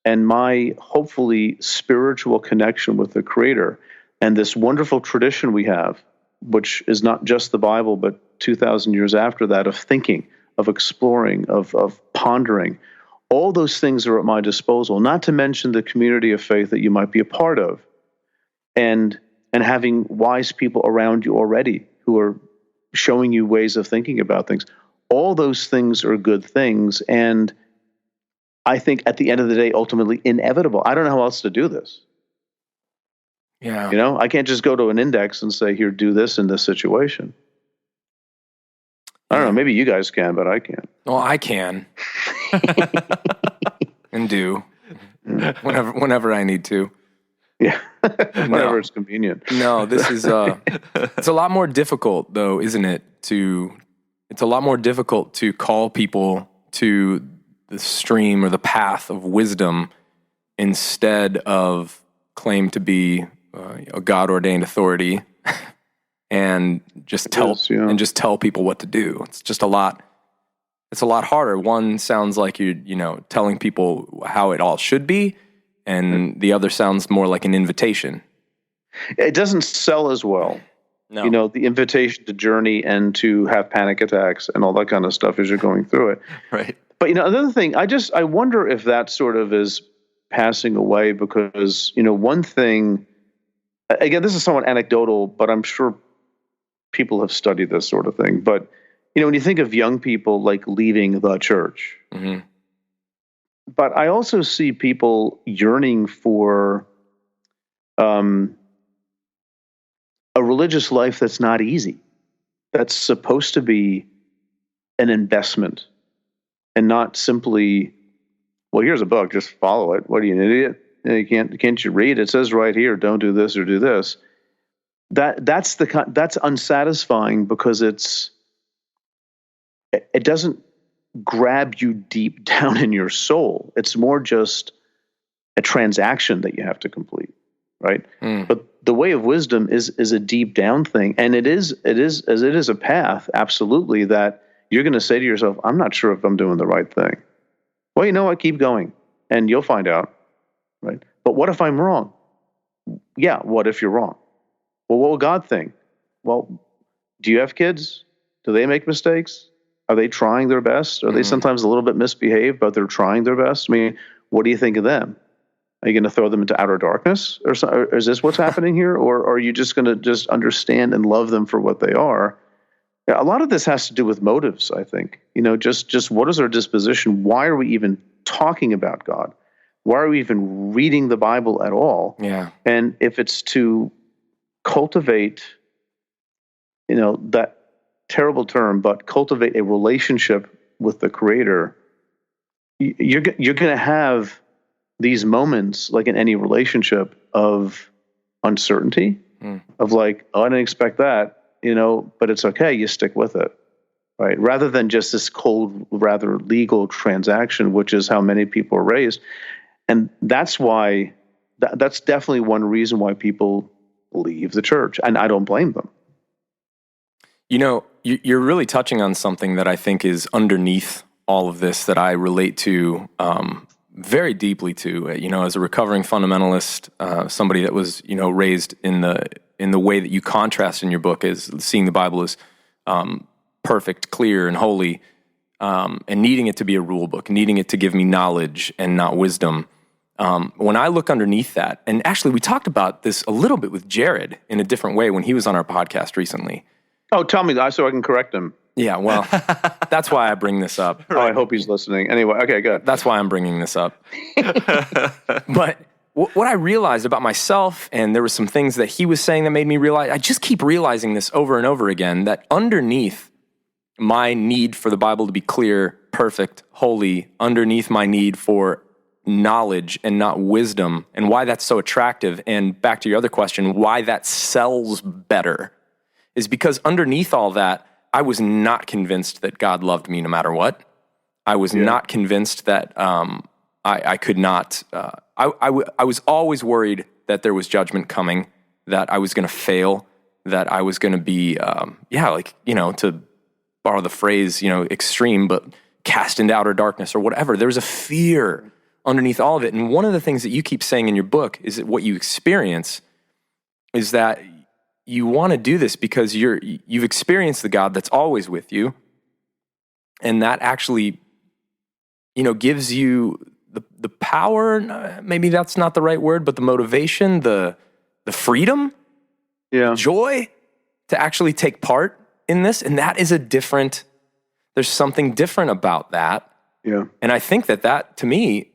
and my hopefully spiritual connection with the Creator and this wonderful tradition we have, which is not just the Bible, but 2,000 years after that, of thinking, of exploring, of pondering, all those things are at my disposal, not to mention the community of faith that you might be a part of, and having wise people around you already who are showing you ways of thinking about things. All those things are good things, and I think at the end of the day, ultimately inevitable. I don't know how else to do this. Yeah. I can't just go to an index and say, here, do this in this situation. I don't know. Maybe you guys can, but I can't. Well, I can. And do. Whenever I need to. Yeah. Whenever it's convenient. No, this is, it's a lot more difficult though, isn't it? It's a lot more difficult to call people to the stream or the path of wisdom instead of claim to be a God-ordained authority and just tell people what to do. It's just a lot. It's a lot harder. One sounds like you're telling people how it all should be, and the other sounds more like an invitation. It doesn't sell as well. No. The invitation to journey and to have panic attacks and all that kind of stuff as you're going through it. Right. But another thing, I wonder if that sort of is passing away because, one thing, again, this is somewhat anecdotal, but I'm sure people have studied this sort of thing. But, when you think of young people like leaving the church, mm-hmm. but I also see people yearning for a religious life that's not easy, that's supposed to be an investment. And not simply, well, here's a book, just follow it. What are you, an idiot? Can't you read? It says right here, don't do this or do this. That's unsatisfying because it doesn't grab you deep down in your soul. It's more just a transaction that you have to complete, right? But the way of wisdom is a deep down thing, and it is a path, absolutely, that you're going to say to yourself, I'm not sure if I'm doing the right thing. Well, you know what? Keep going, and you'll find out, right? But what if I'm wrong? Yeah, what if you're wrong? Well, what will God think? Well, do you have kids? Do they make mistakes? Are they trying their best? Are they sometimes a little bit misbehaved, but they're trying their best? I mean, what do you think of them? Are you going to throw them into outer darkness? Or is this what's happening here? Or are you just going to just understand and love them for what they are? A lot of this has to do with motives, I think. Just what is our disposition? Why are we even talking about God? Why are we even reading the Bible at all? Yeah. And if it's to cultivate, that terrible term, but cultivate a relationship with the Creator, you're going to have these moments, like in any relationship, of uncertainty, of like, oh, I didn't expect that, but it's okay. You stick with it, right? Rather than just this cold, rather legal transaction, which is how many people are raised. And that's why, that's definitely one reason why people leave the church. And I don't blame them. You're really touching on something that I think is underneath all of this that I relate to very deeply to. As a recovering fundamentalist, somebody that was raised in the way that you contrast in your book is seeing the Bible as perfect, clear, and holy, and needing it to be a rule book, needing it to give me knowledge and not wisdom. When I look underneath that, and actually we talked about this a little bit with Jared in a different way when he was on our podcast recently. Oh, tell me that so I can correct him. Yeah, well, that's why I bring this up. Oh, I hope he's listening. Anyway, okay, good. That's why I'm bringing this up. But what I realized about myself, and there were some things that he was saying that made me realize, I just keep realizing this over and over again, that underneath my need for the Bible to be clear, perfect, holy, underneath my need for knowledge and not wisdom, and why that's so attractive, and back to your other question, why that sells better, is because underneath all that, I was not convinced that God loved me no matter what. I was not convinced that I could not. I was always worried that there was judgment coming, that I was going to fail, that I was going to be, to borrow the phrase, extreme, but cast into outer darkness or whatever. There was a fear underneath all of it. And one of the things that you keep saying in your book is that what you experience is that you want to do this because you've experienced the God that's always with you, and that actually, gives you the power. Maybe that's not the right word, but the motivation, the freedom, joy to actually take part in this, and that is there's something different about that. Yeah, and I think that to me,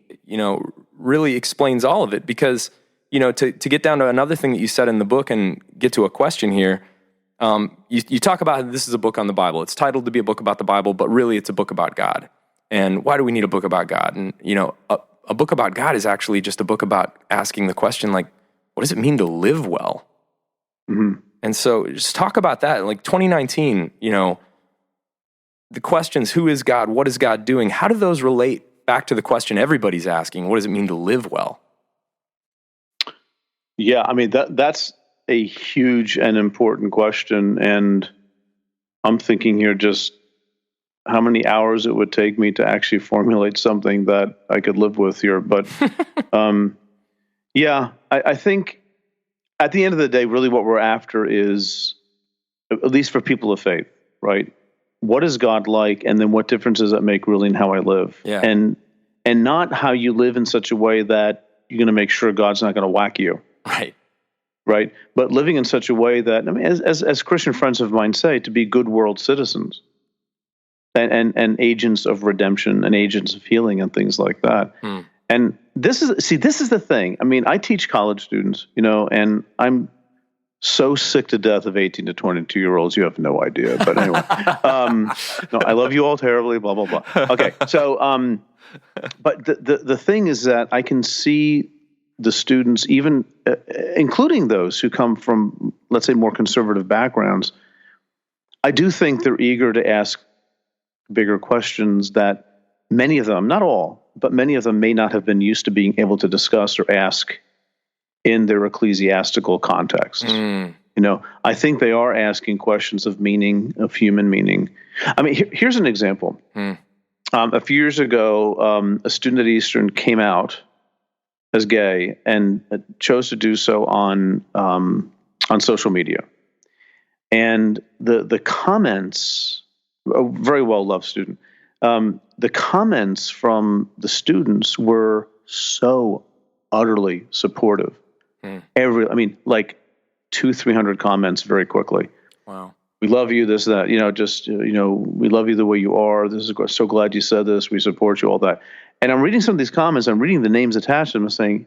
really explains all of it because. To get down to another thing that you said in the book and get to a question here, you talk about this is a book on the Bible. It's titled to be a book about the Bible, but really it's a book about God. And why do we need a book about God? And, a book about God is actually just a book about asking the question, like, what does it mean to live well? Mm-hmm. And so just talk about that. Like 2019, the questions, who is God? What is God doing? How do those relate back to the question everybody's asking? What does it mean to live well? Yeah, I mean, that's a huge and important question. And I'm thinking here just how many hours it would take me to actually formulate something that I could live with here. But I think at the end of the day, really what we're after is, at least for people of faith, right? What is God like? And then what difference does that make really in how I live? Yeah. And not how you live in such a way that you're going to make sure God's not going to whack you. Right. But living in such a way that, as Christian friends of mine say, to be good world citizens and agents of redemption and agents of healing and things like that. And this is the thing. I mean, I teach college students, and I'm so sick to death of 18 to 22-year-olds. You have no idea. But anyway, no, I love you all terribly, blah, blah, blah. Okay. So, but the thing is that I can see the students, even including those who come from, let's say, more conservative backgrounds, I do think they're eager to ask bigger questions that many of them, not all, but many of them may not have been used to being able to discuss or ask in their ecclesiastical context. I think they are asking questions of meaning, of human meaning. I mean, here's an example. A few years ago, a student at Eastern came out as gay and chose to do so on social media. And the comments, a very well-loved student, the comments from the students were so utterly supportive. Like 200-300 comments very quickly. Wow. We love you, this, that, we love you the way you are. This is so glad you said this. We support you, all that. And I'm reading some of these comments. I'm reading the names attached to them and saying,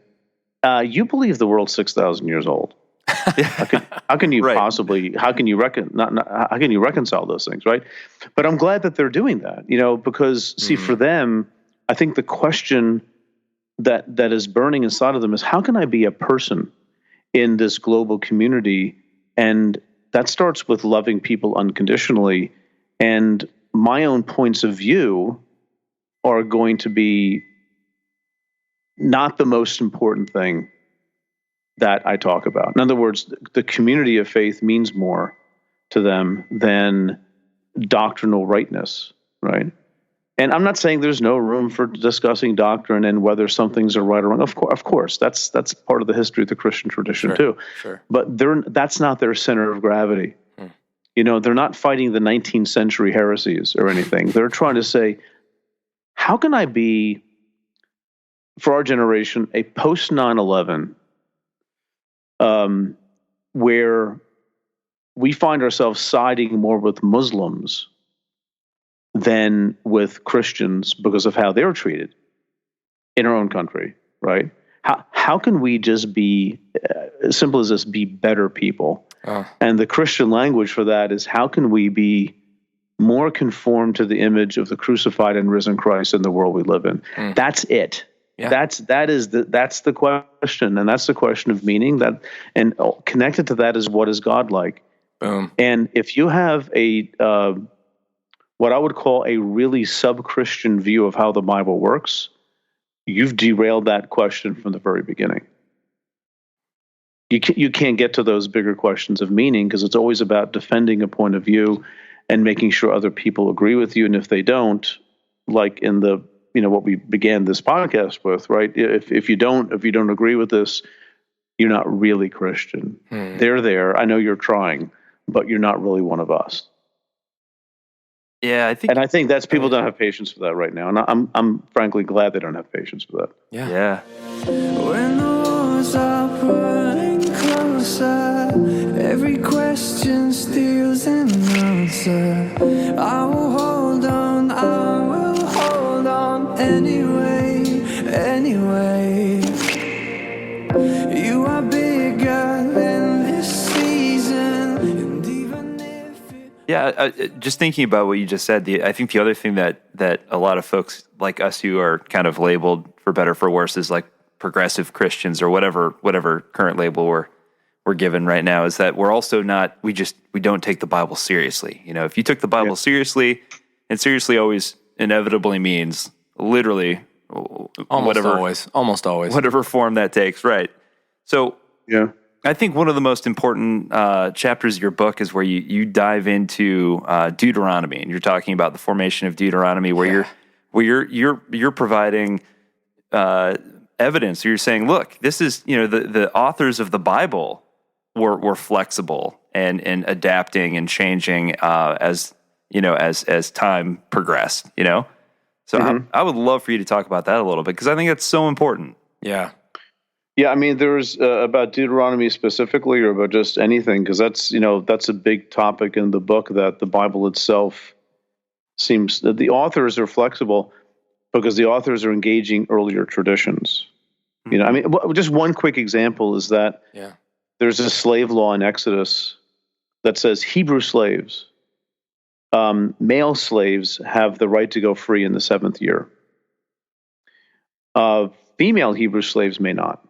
you believe the world's 6,000 years old. How can you Right. possibly? How can you how can you reconcile those things, right? But I'm glad that they're doing that, because see, for them, I think the question that is burning inside of them is, how can I be a person in this global community? And that starts with loving people unconditionally. And my own points of view are going to be not the most important thing that I talk about. In other words, the community of faith means more to them than doctrinal rightness, right? And I'm not saying there's no room for discussing doctrine and whether some things are right or wrong. Of course, that's part of the history of the Christian tradition too. Sure. But that's not their center of gravity. They're not fighting the 19th century heresies or anything. They're trying to say, how can I be, for our generation, a post 9/11, where we find ourselves siding more with Muslims than with Christians because of how they're treated in our own country, right? How can we just be, as simple as this, be better people? And the Christian language for that is, how can we be more conformed to the image of the crucified and risen Christ in the world we live in? That's it. Yeah. That's the question, and that's the question of meaning. And connected to that is, what is God like? Boom. And if you have a what I would call a really sub-Christian view of how the Bible works, you've derailed that question from the very beginning. You can't get to those bigger questions of meaning, because it's always about defending a point of view and making sure other people agree with you. And if they don't, like in the what we began this podcast with, right? If you don't agree with this, you're not really Christian. They're there. I know you're trying, but you're not really one of us. Yeah, I think that's, people don't have patience for that right now, and I'm frankly glad they don't have patience for that. Yeah. When the walls are pulling closer, every question steals an answer. I will hold on, anyway. You are bigger than this season, and even if it... Yeah, just thinking about what you just said, I think the other thing that a lot of folks like us who are kind of labeled, for better or for worse, as like progressive Christians or whatever current label we're given right now, is that we're also not, we don't take the Bible seriously. If you took the Bible seriously, and seriously always inevitably means literally almost always whatever form that takes, right? So yeah, I think one of the most important chapters of your book is where you dive into Deuteronomy, and you're talking about the formation of Deuteronomy, where you're providing evidence. You're saying, look, this is, the authors of the Bible were flexible and adapting and changing as time progressed. So I would love for you to talk about that a little bit, because I think it's so important. Yeah. Yeah, I mean, there's about Deuteronomy specifically, or about just anything, because that's a big topic in the book, that the Bible itself seems that the authors are flexible because the authors are engaging earlier traditions. I mean, just one quick example is that there's a slave law in Exodus that says Hebrew slaves, male slaves, have the right to go free in the 7th year. Female Hebrew slaves may not.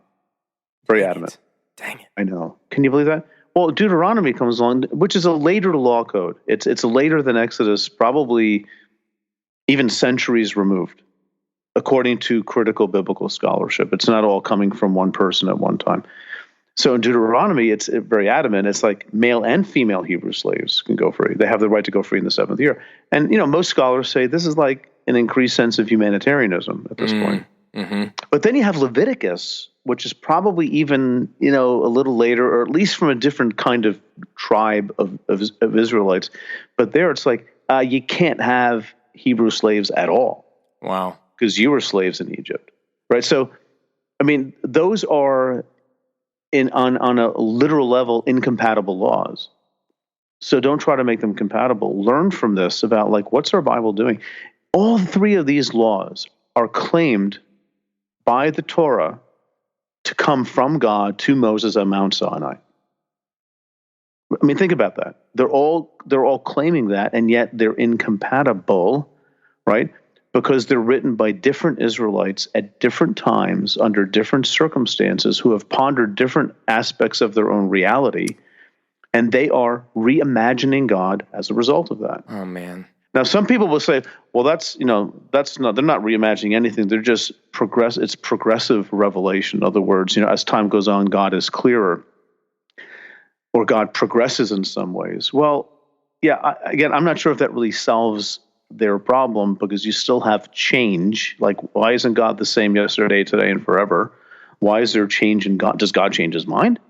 Very adamant. Dang it. I know. Can you believe that? Well, Deuteronomy comes along, which is a later law code. It's later than Exodus, probably even centuries removed, according to critical biblical scholarship. It's not all coming from one person at one time. So in Deuteronomy, it's very adamant. It's like male and female Hebrew slaves can go free. They have the right to go free in the 7th year. And, most scholars say this is like an increased sense of humanitarianism at this point. Mm-hmm. But then you have Leviticus, which is probably even, a little later, or at least from a different kind of tribe of Israelites. But there it's like, you can't have Hebrew slaves at all. Wow. Because you were slaves in Egypt, right? So, I mean, those are on a literal level incompatible laws. So don't try to make them compatible. Learn from this about, like, what's our Bible doing? All 3 of these laws are claimed by the Torah to come from God to Moses on Mount Sinai. I mean, think about that. They're all claiming that, and yet they're incompatible, right? Because they're written by different Israelites at different times under different circumstances who have pondered different aspects of their own reality, and they are reimagining God as a result of that. Oh man. Now, some people will say, well, that's not, they're not reimagining anything. They're just it's progressive revelation. In other words, as time goes on, God is clearer, or God progresses in some ways. Well, yeah, again, I'm not sure if that really solves their problem, because you still have change. Like, why isn't God the same yesterday, today, and forever? Why is there change in God? Does God change his mind?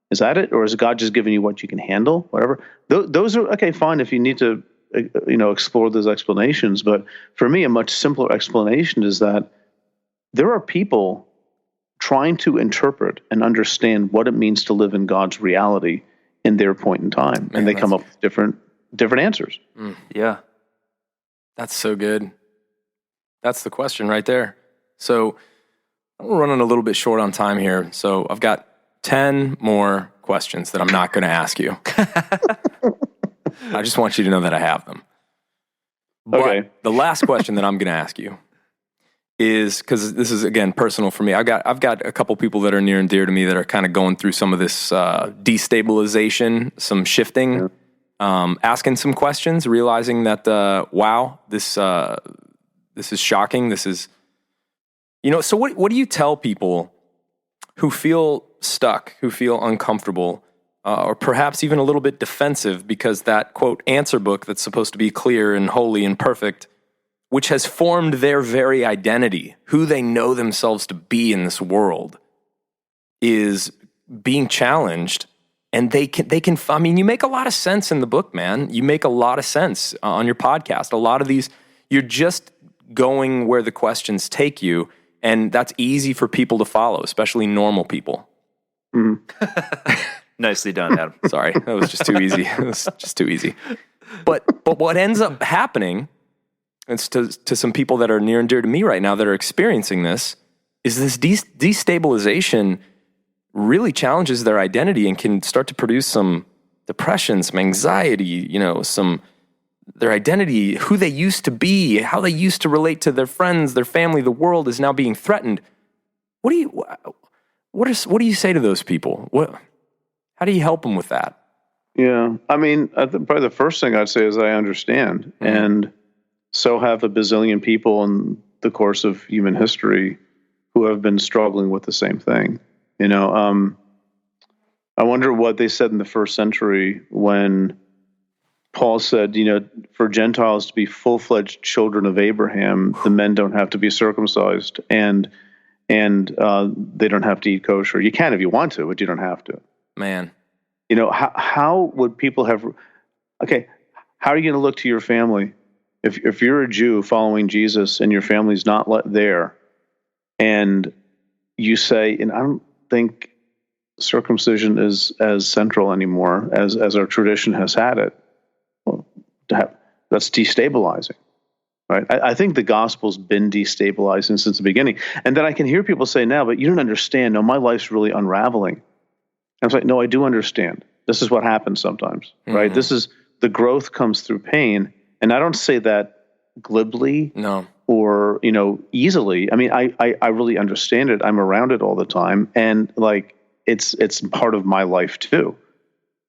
Is that it? Or is God just giving you what you can handle? Whatever. Those are, okay, fine if you need to, explore those explanations. But for me, a much simpler explanation is that there are people trying to interpret and understand what it means to live in God's reality in their point in time. And they come up with different answers. Yeah. That's so good. That's the question right there. So we're running a little bit short on time here. So I've got 10 more questions that I'm not going to ask you. I just want you to know that I have them. But okay. The last question that I'm going to ask you is, because this is, again, personal for me. I've got a couple people that are near and dear to me that are kind of going through some of this destabilization, some shifting, asking some questions, realizing that, wow, this is shocking. This is, so what do you tell people who feel stuck, who feel uncomfortable, or perhaps even a little bit defensive because that, quote, answer book that's supposed to be clear and holy and perfect, which has formed their very identity, who they know themselves to be in this world, is being challenged. And they can, I mean, you make a lot of sense in the book, man. You make a lot of sense on your podcast. A lot of these, you're just going where the questions take you, and that's easy for people to follow, especially normal people. Mm-hmm. Nicely done, Adam. Sorry, that was just too easy. It was just too easy. But what ends up happening, it's to some people that are near and dear to me right now that are experiencing this, is this destabilization really challenges their identity and can start to produce some depression, some anxiety, their identity, who they used to be, how they used to relate to their friends, their family, the world is now being threatened. What do you say to those people? How do you help them with that? Yeah, I mean, probably the first thing I'd say is I understand, and so have a bazillion people in the course of human history who have been struggling with the same thing. I wonder what they said in the first century when Paul said, for Gentiles to be full-fledged children of Abraham, the men don't have to be circumcised, and they don't have to eat kosher. You can if you want to, but you don't have to. Man, how would people have? Okay, how are you going to look to your family if you're a Jew following Jesus and your family's not there, and you say, and I don't think circumcision is as central anymore as our tradition has had it. Well, that's destabilizing, right? I think the gospel's been destabilizing since the beginning. And then I can hear people say now, but you don't understand. No, my life's really unraveling. I was like, no, I do understand. This is what happens sometimes, right? This is, the growth comes through pain. And I don't say that glibly. No. Or, easily. I mean, I really understand it. I'm around it all the time. And it's part of my life too,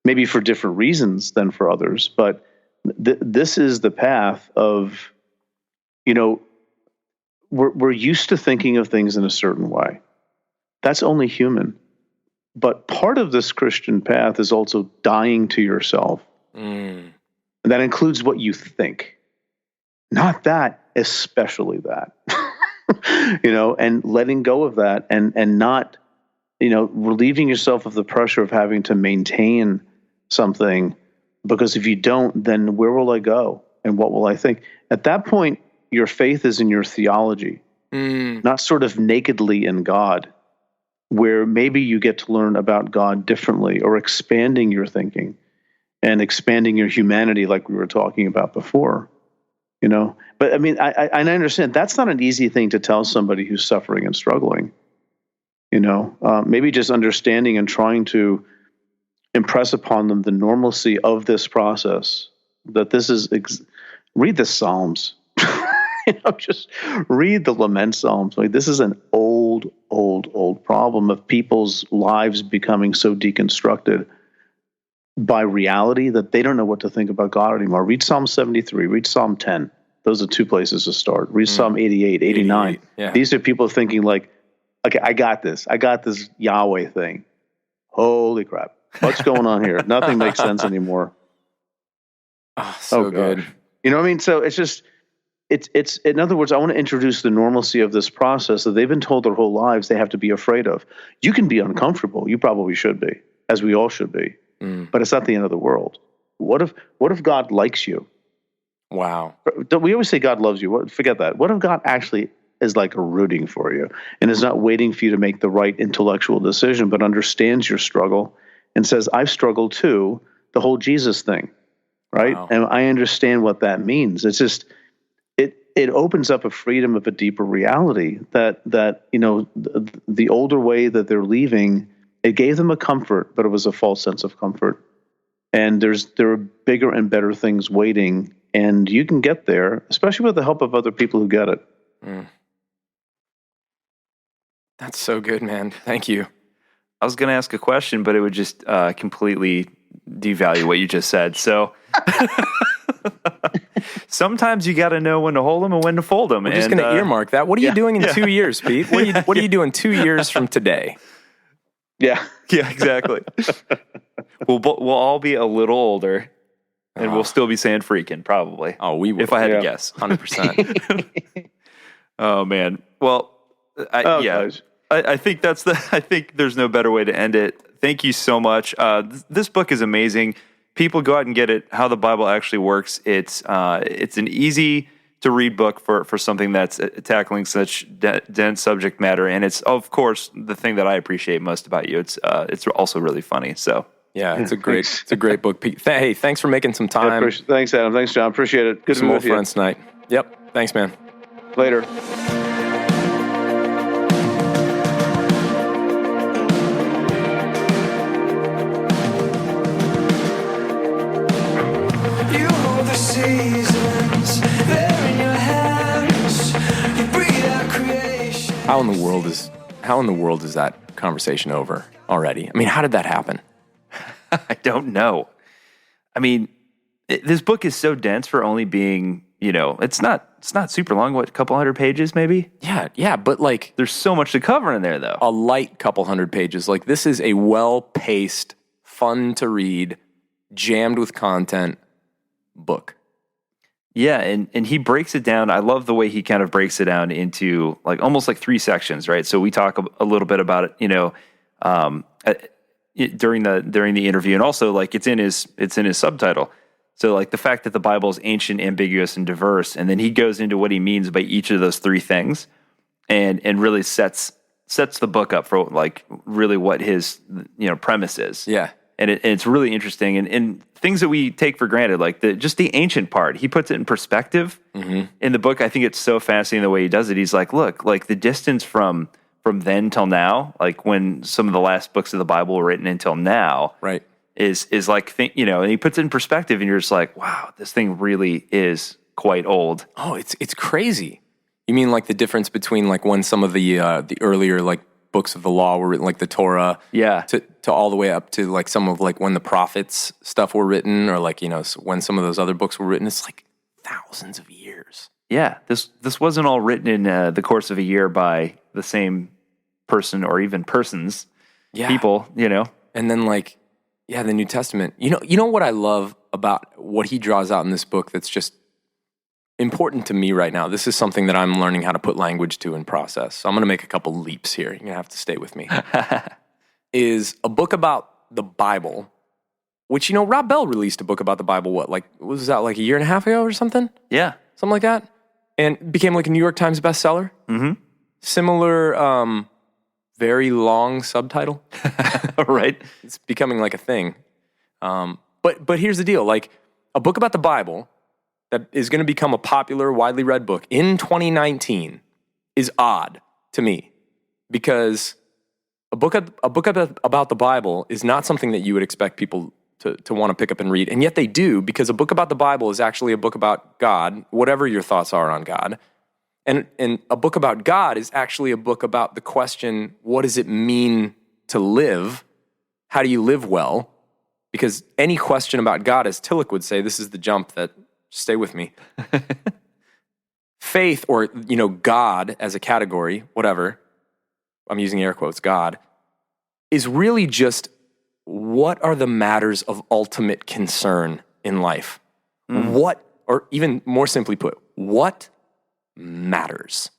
maybe for different reasons than for others. But this is the path of, we're used to thinking of things in a certain way. That's only human. But part of this Christian path is also dying to yourself. And that includes what you think. Not that, especially that. And letting go of that and not, relieving yourself of the pressure of having to maintain something, because if you don't, then where will I go and what will I think? At that point, your faith is in your theology, not sort of nakedly in God, where maybe you get to learn about God differently, or expanding your thinking and expanding your humanity like we were talking about before. But I mean, I understand that's not an easy thing to tell somebody who's suffering and struggling. Maybe just understanding and trying to impress upon them the normalcy of this process, that this is, read the Psalms. Just read the lament Psalms. Like, this is an old problem of people's lives becoming so deconstructed by reality that they don't know what to think about God anymore. Read Psalm 73, read Psalm 10. Those are two places to start. Read Psalm 88, 89. 88, yeah. These are people thinking like, okay, I got this Yahweh thing. Holy crap. What's going on here? Nothing makes sense anymore. Oh, so good. You know what I mean? So it's just, it's in other words, I want to introduce the normalcy of this process that they've been told their whole lives they have to be afraid of. You can be uncomfortable. You probably should be, as we all should be. But it's not the end of the world. What if God likes you? Wow. We always say God loves you. Forget that. What if God actually is like rooting for you and is not waiting for you to make the right intellectual decision, but understands your struggle and says, I've struggled too, the whole Jesus thing, right? Wow. And I understand what that means. It's just, it opens up a freedom of a deeper reality that the older way that they're leaving, it gave them a comfort, but it was a false sense of comfort. And there are bigger and better things waiting, and you can get there, especially with the help of other people who get it. That's so good, man. Thank you. I was going to ask a question, but it would just completely devalue what you just said. So sometimes you got to know when to hold them and when to fold them. We're just going to earmark that. What are you doing in 2 years, Pete? What are you doing 2 years from today? Yeah. Yeah, exactly. We'll all be a little older, and we'll still be saying freaking, probably. Oh, we will. If I had to guess. 100%. Oh, man. Well, I think I think there's no better way to end it. Thank you so much. This book is amazing. People go out and get it. How the Bible Actually Works. It's an easy to read book for something that's tackling such dense subject matter, and it's of course the thing that I appreciate most about you. It's also really funny. So yeah, it's a great book. Pete, hey, thanks for making some time. Yeah, thanks, Adam. Thanks, John. Appreciate it. Good to some be old with you. friends tonight. Yep. Thanks, man. Later. You hold the seasons, they're in your hands. You breathe out creation. How in the world is that conversation over already? I mean, how did that happen? I don't know. I mean, this book is so dense for only being, it's not super long. What, a couple hundred pages, maybe? Yeah, but like, There's so much to cover in there, though. a light couple hundred pages. Like, this is a well-paced, fun to read, jammed with content book. Yeah, and he breaks it down. I love the way he kind of breaks it down into like almost like 3 sections, right? So we talk a little bit about it, during the interview, and also like it's in his subtitle. So like the fact that the Bible is ancient, ambiguous, and diverse, and then he goes into what he means by each of those 3 things, and really sets the book up for like really what his premise is. Yeah. And it's really interesting, and things that we take for granted, like the ancient part, he puts it in perspective in the book. I think it's so fascinating the way he does it. He's like, look, like the distance from then till now, like when some of the last books of the Bible were written until now, Right. is like, and he puts it in perspective, and you're just like, wow, this thing really is quite old. Oh, it's crazy. You mean like the difference between like when some of the earlier like books of the law were written, like the Torah, Yeah. to all the way up to like some of like when the prophets stuff were written, or like when some of those other books were written. It's like thousands of years. Yeah, this wasn't all written in the course of a year by the same person or even persons, people, And then like, yeah, the New Testament. You know what I love about what he draws out in this book that's just important to me right now. This is something that I'm learning how to put language to and process. So I'm going to make a couple leaps here. You're going to have to stay with me. Is a book about the Bible, which, Rob Bell released a book about the Bible, was that like a year and a half ago or something? Yeah. Something like that. And became like a New York Times bestseller. Mm-hmm. Similar, very long subtitle. Right. It's becoming like a thing. But here's the deal. Like a book about the Bible that is going to become a popular, widely read book in 2019 is odd to me because A book about the Bible is not something that you would expect people to want to pick up and read, and yet they do, because a book about the Bible is actually a book about God, whatever your thoughts are on God. And a book about God is actually a book about the question, what does it mean to live? How do you live well? Because any question about God, as Tillich would say, this is the jump that, stay with me. Faith, or, God as a category, whatever, I'm using air quotes, God, is really just, what are the matters of ultimate concern in life? What, or even more simply put, what matters?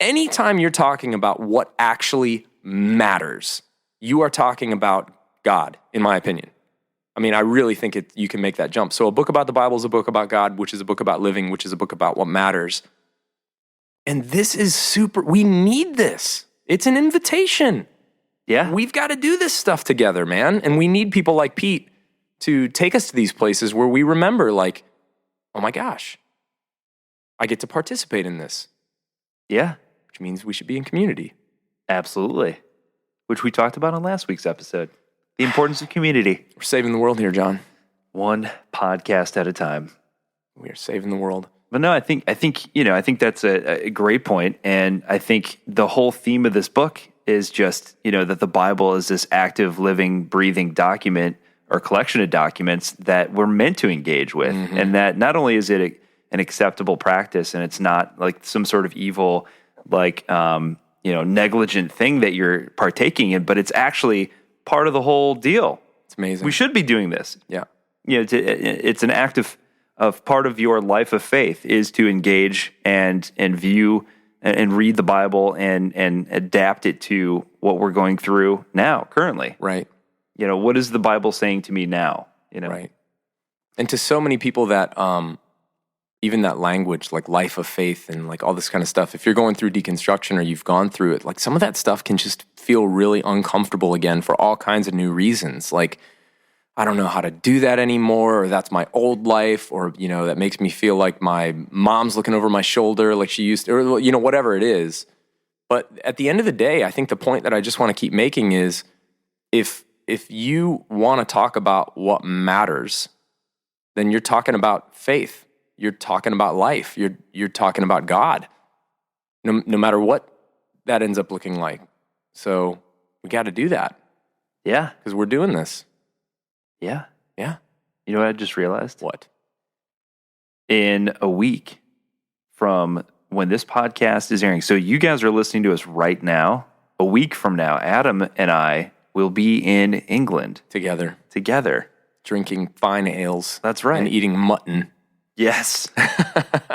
Anytime you're talking about what actually matters, you are talking about God, in my opinion. I mean, I really think you can make that jump. So a book about the Bible is a book about God, which is a book about living, which is a book about what matters. And this is we need this. It's an invitation. Yeah. We've got to do this stuff together, man. And we need people like Pete to take us to these places where we remember, like, oh my gosh, I get to participate in this. Yeah. Which means we should be in community. Absolutely. Which we talked about on last week's episode. The importance of community. We're saving the world here, John. One podcast at a time. We are saving the world. But no, I think that's a great point. And I think the whole theme of this book is just, that the Bible is this active, living, breathing document or collection of documents that we're meant to engage with. Mm-hmm. And that not only is it an acceptable practice, and it's not like some sort of evil, like, negligent thing that you're partaking in, but it's actually part of the whole deal. It's amazing. We should be doing this. Yeah. It's an act of part of your life of faith is to engage and view and read the Bible and adapt it to what we're going through now, currently. Right. What is the Bible saying to me now? Right. And to so many people that, even that language, like life of faith and like all this kind of stuff, if you're going through deconstruction or you've gone through it, like some of that stuff can just feel really uncomfortable again for all kinds of new reasons. Like, I don't know how to do that anymore, or that's my old life, or, that makes me feel like my mom's looking over my shoulder like she used to, or, whatever it is. But at the end of the day, I think the point that I just want to keep making is if you want to talk about what matters, then you're talking about faith. You're talking about life. You're talking about God, no matter what that ends up looking like. So we got to do that. Yeah. Because we're doing this. Yeah. Yeah. You know what I just realized? What? In a week from when this podcast is airing, so you guys are listening to us right now, a week from now, Adam and I will be in England. Together. Drinking fine ales. That's right. And eating mutton. Yes.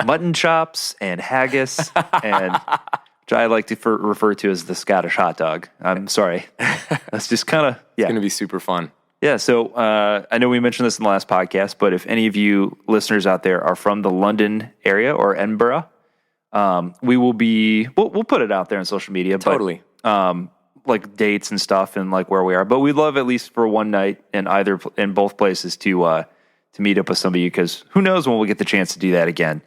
Mutton chops and haggis, and which I like to refer to as the Scottish hot dog. I'm sorry. That's just kind of, yeah. It's going to be super fun. Yeah, so I know we mentioned this in the last podcast, but if any of you listeners out there are from the London area or Edinburgh, we will be, we'll put it out there on social media. Totally. But, like dates and stuff and like where we are. But we'd love at least for one night in both places to meet up with some of you, because who knows when we'll get the chance to do that again.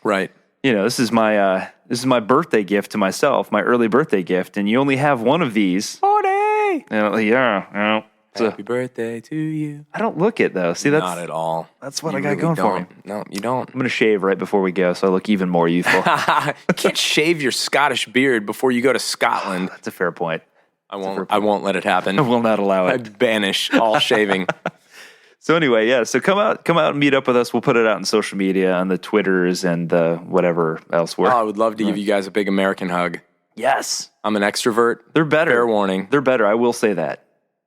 Right. This is my birthday gift to myself, my early birthday gift, and you only have one of these. Yeah. Happy birthday to you. I don't look it though. See, that's not at all. That's what I got going for me. No, you don't. I'm gonna shave right before we go, so I look even more youthful. You can't shave your Scottish beard before you go to Scotland. That's a fair point. I won't let it happen. I will not allow it. I'd banish all shaving. So anyway, yeah. So come out and meet up with us. We'll put it out on social media, on the Twitters and the whatever else. I would love to give you guys a big American hug. Yes, I'm an extrovert. They're better. Fair warning. They're better. I will say that.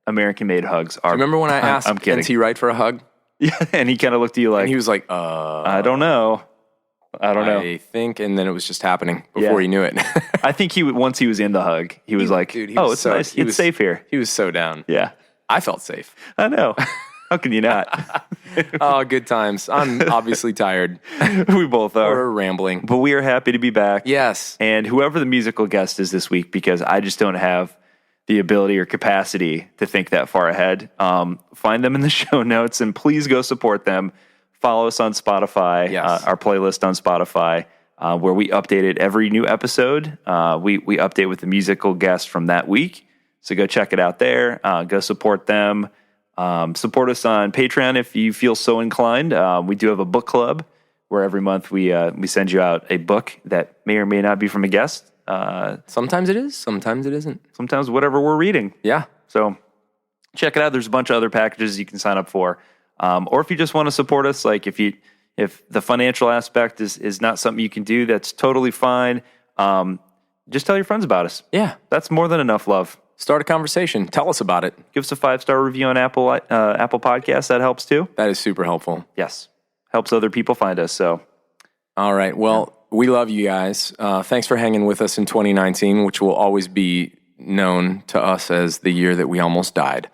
American-made hugs are. Remember when I asked NT Wright for a hug? Yeah, and he kind of looked at you like, and he was like, I don't know. I think, and then it was just happening before he knew it. I think once he was in the hug, he was like, dude, it's nice. It's safe here. He was so down. Yeah. I felt safe. I know. How can you not? Oh, good times. I'm obviously tired. We both are. We're rambling. But we are happy to be back. Yes. And whoever the musical guest is this week, because I just don't have the ability or capacity to think that far ahead, find them in the show notes, and please go support them. Follow us on Spotify, our playlist on Spotify, where we update it every new episode. We update with the musical guest from that week. So go check it out there. Go support them. Support us on Patreon if you feel so inclined. We do have a book club where every month we send you out a book that may or may not be from a guest. Sometimes it is, sometimes it isn't. Sometimes whatever we're reading. Yeah. So check it out. There's a bunch of other packages you can sign up for. Or if you just want to support us, like if the financial aspect is not something you can do, that's totally fine. Just tell your friends about us. Yeah. That's more than enough love. Start a conversation. Tell us about it. Give us a 5-star review on Apple Podcasts. That helps too. That is super helpful. Yes. Helps other people find us. So, all right. Well, we love you guys. Thanks for hanging with us in 2019, which will always be known to us as the year that we almost died.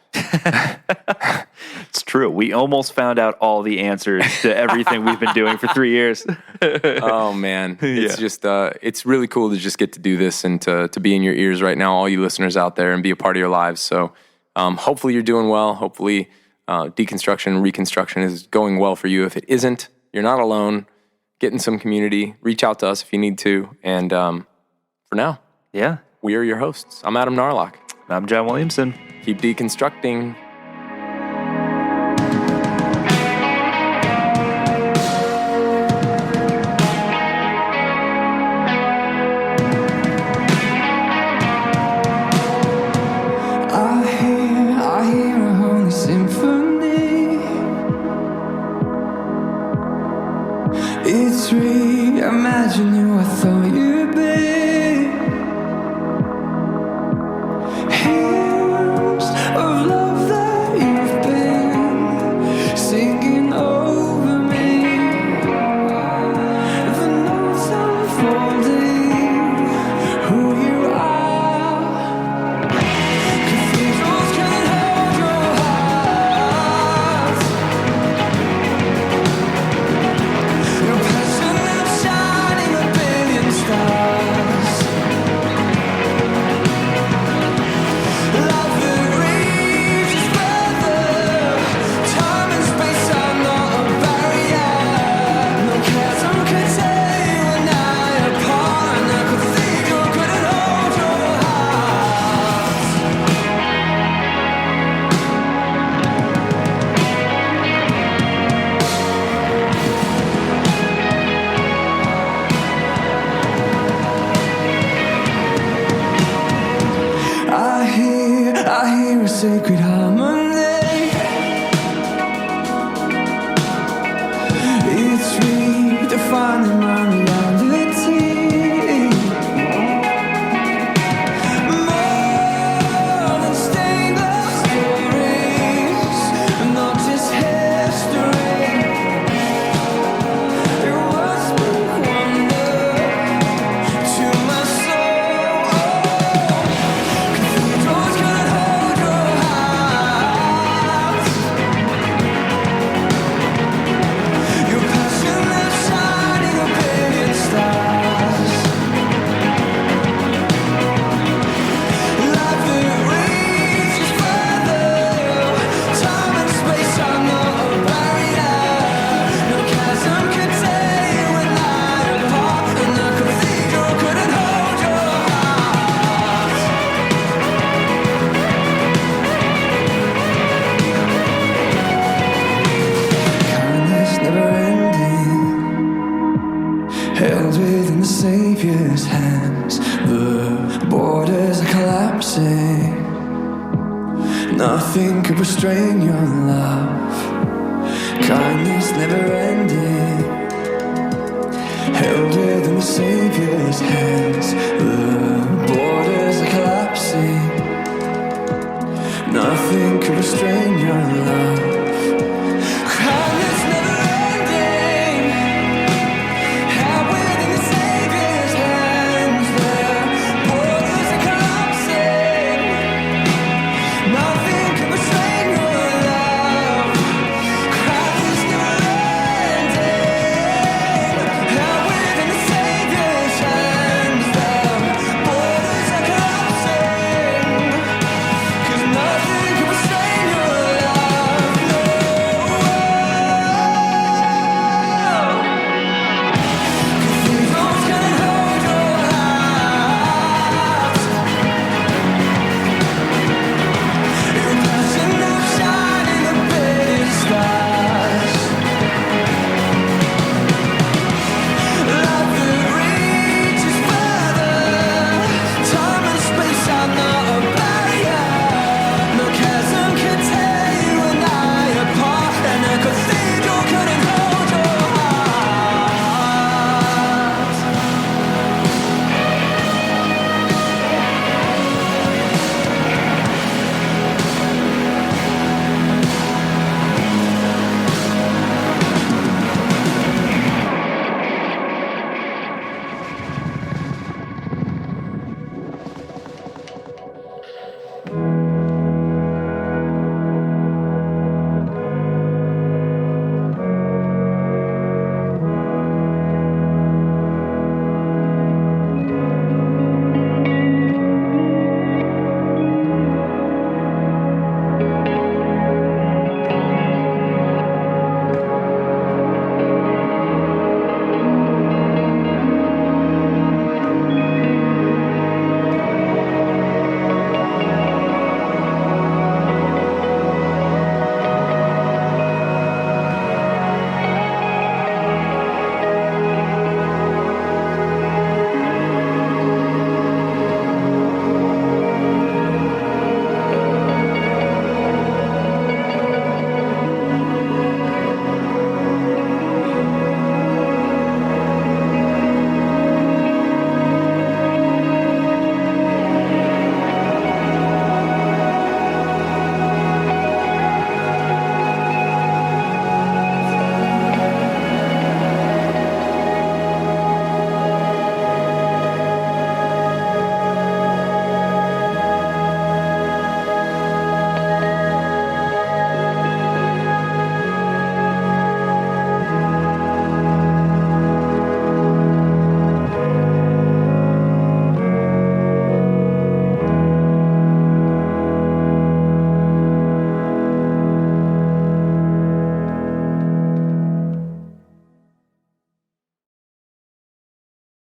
It's true. We almost found out all the answers to everything we've been doing for 3 years. Oh man. It's just, it's really cool to just get to do this and to be in your ears right now, all you listeners out there, and be a part of your lives. So, hopefully you're doing well. Hopefully, deconstruction, reconstruction is going well for you. If it isn't, you're not alone. Get in some community, reach out to us if you need to. And, for now, Yeah. we are your hosts. I'm Adam Narlock. I'm John Williamson. Keep deconstructing. I hear a holy symphony. It's reimagine who I thought you'd be. Hymns of love that you've been singing over me. The notes unfolding who you are. Cathedrals can hold your heart. Your passion outshining a billion stars. Love that reaches further. Time and space are not a barrier. No chasm could tear you and I apart. No cathedral couldn't hold your heart. I hear a sacred harmony. It's redefining my reality. More than stained glass stories, not just history. Your words speak wonder to my soul. Cathedrals can hold your heart. Your passion that's shining a billion stars. Love that reaches further. Time and space are not a barrier. No chasm could tear you and I apart. And the cathedral couldn't hold your heart. Kindness never ending, held within the Savior's hands. The borders are collapsing. Nothing could restrain your love. Kindness never ending, held within the Savior's hands.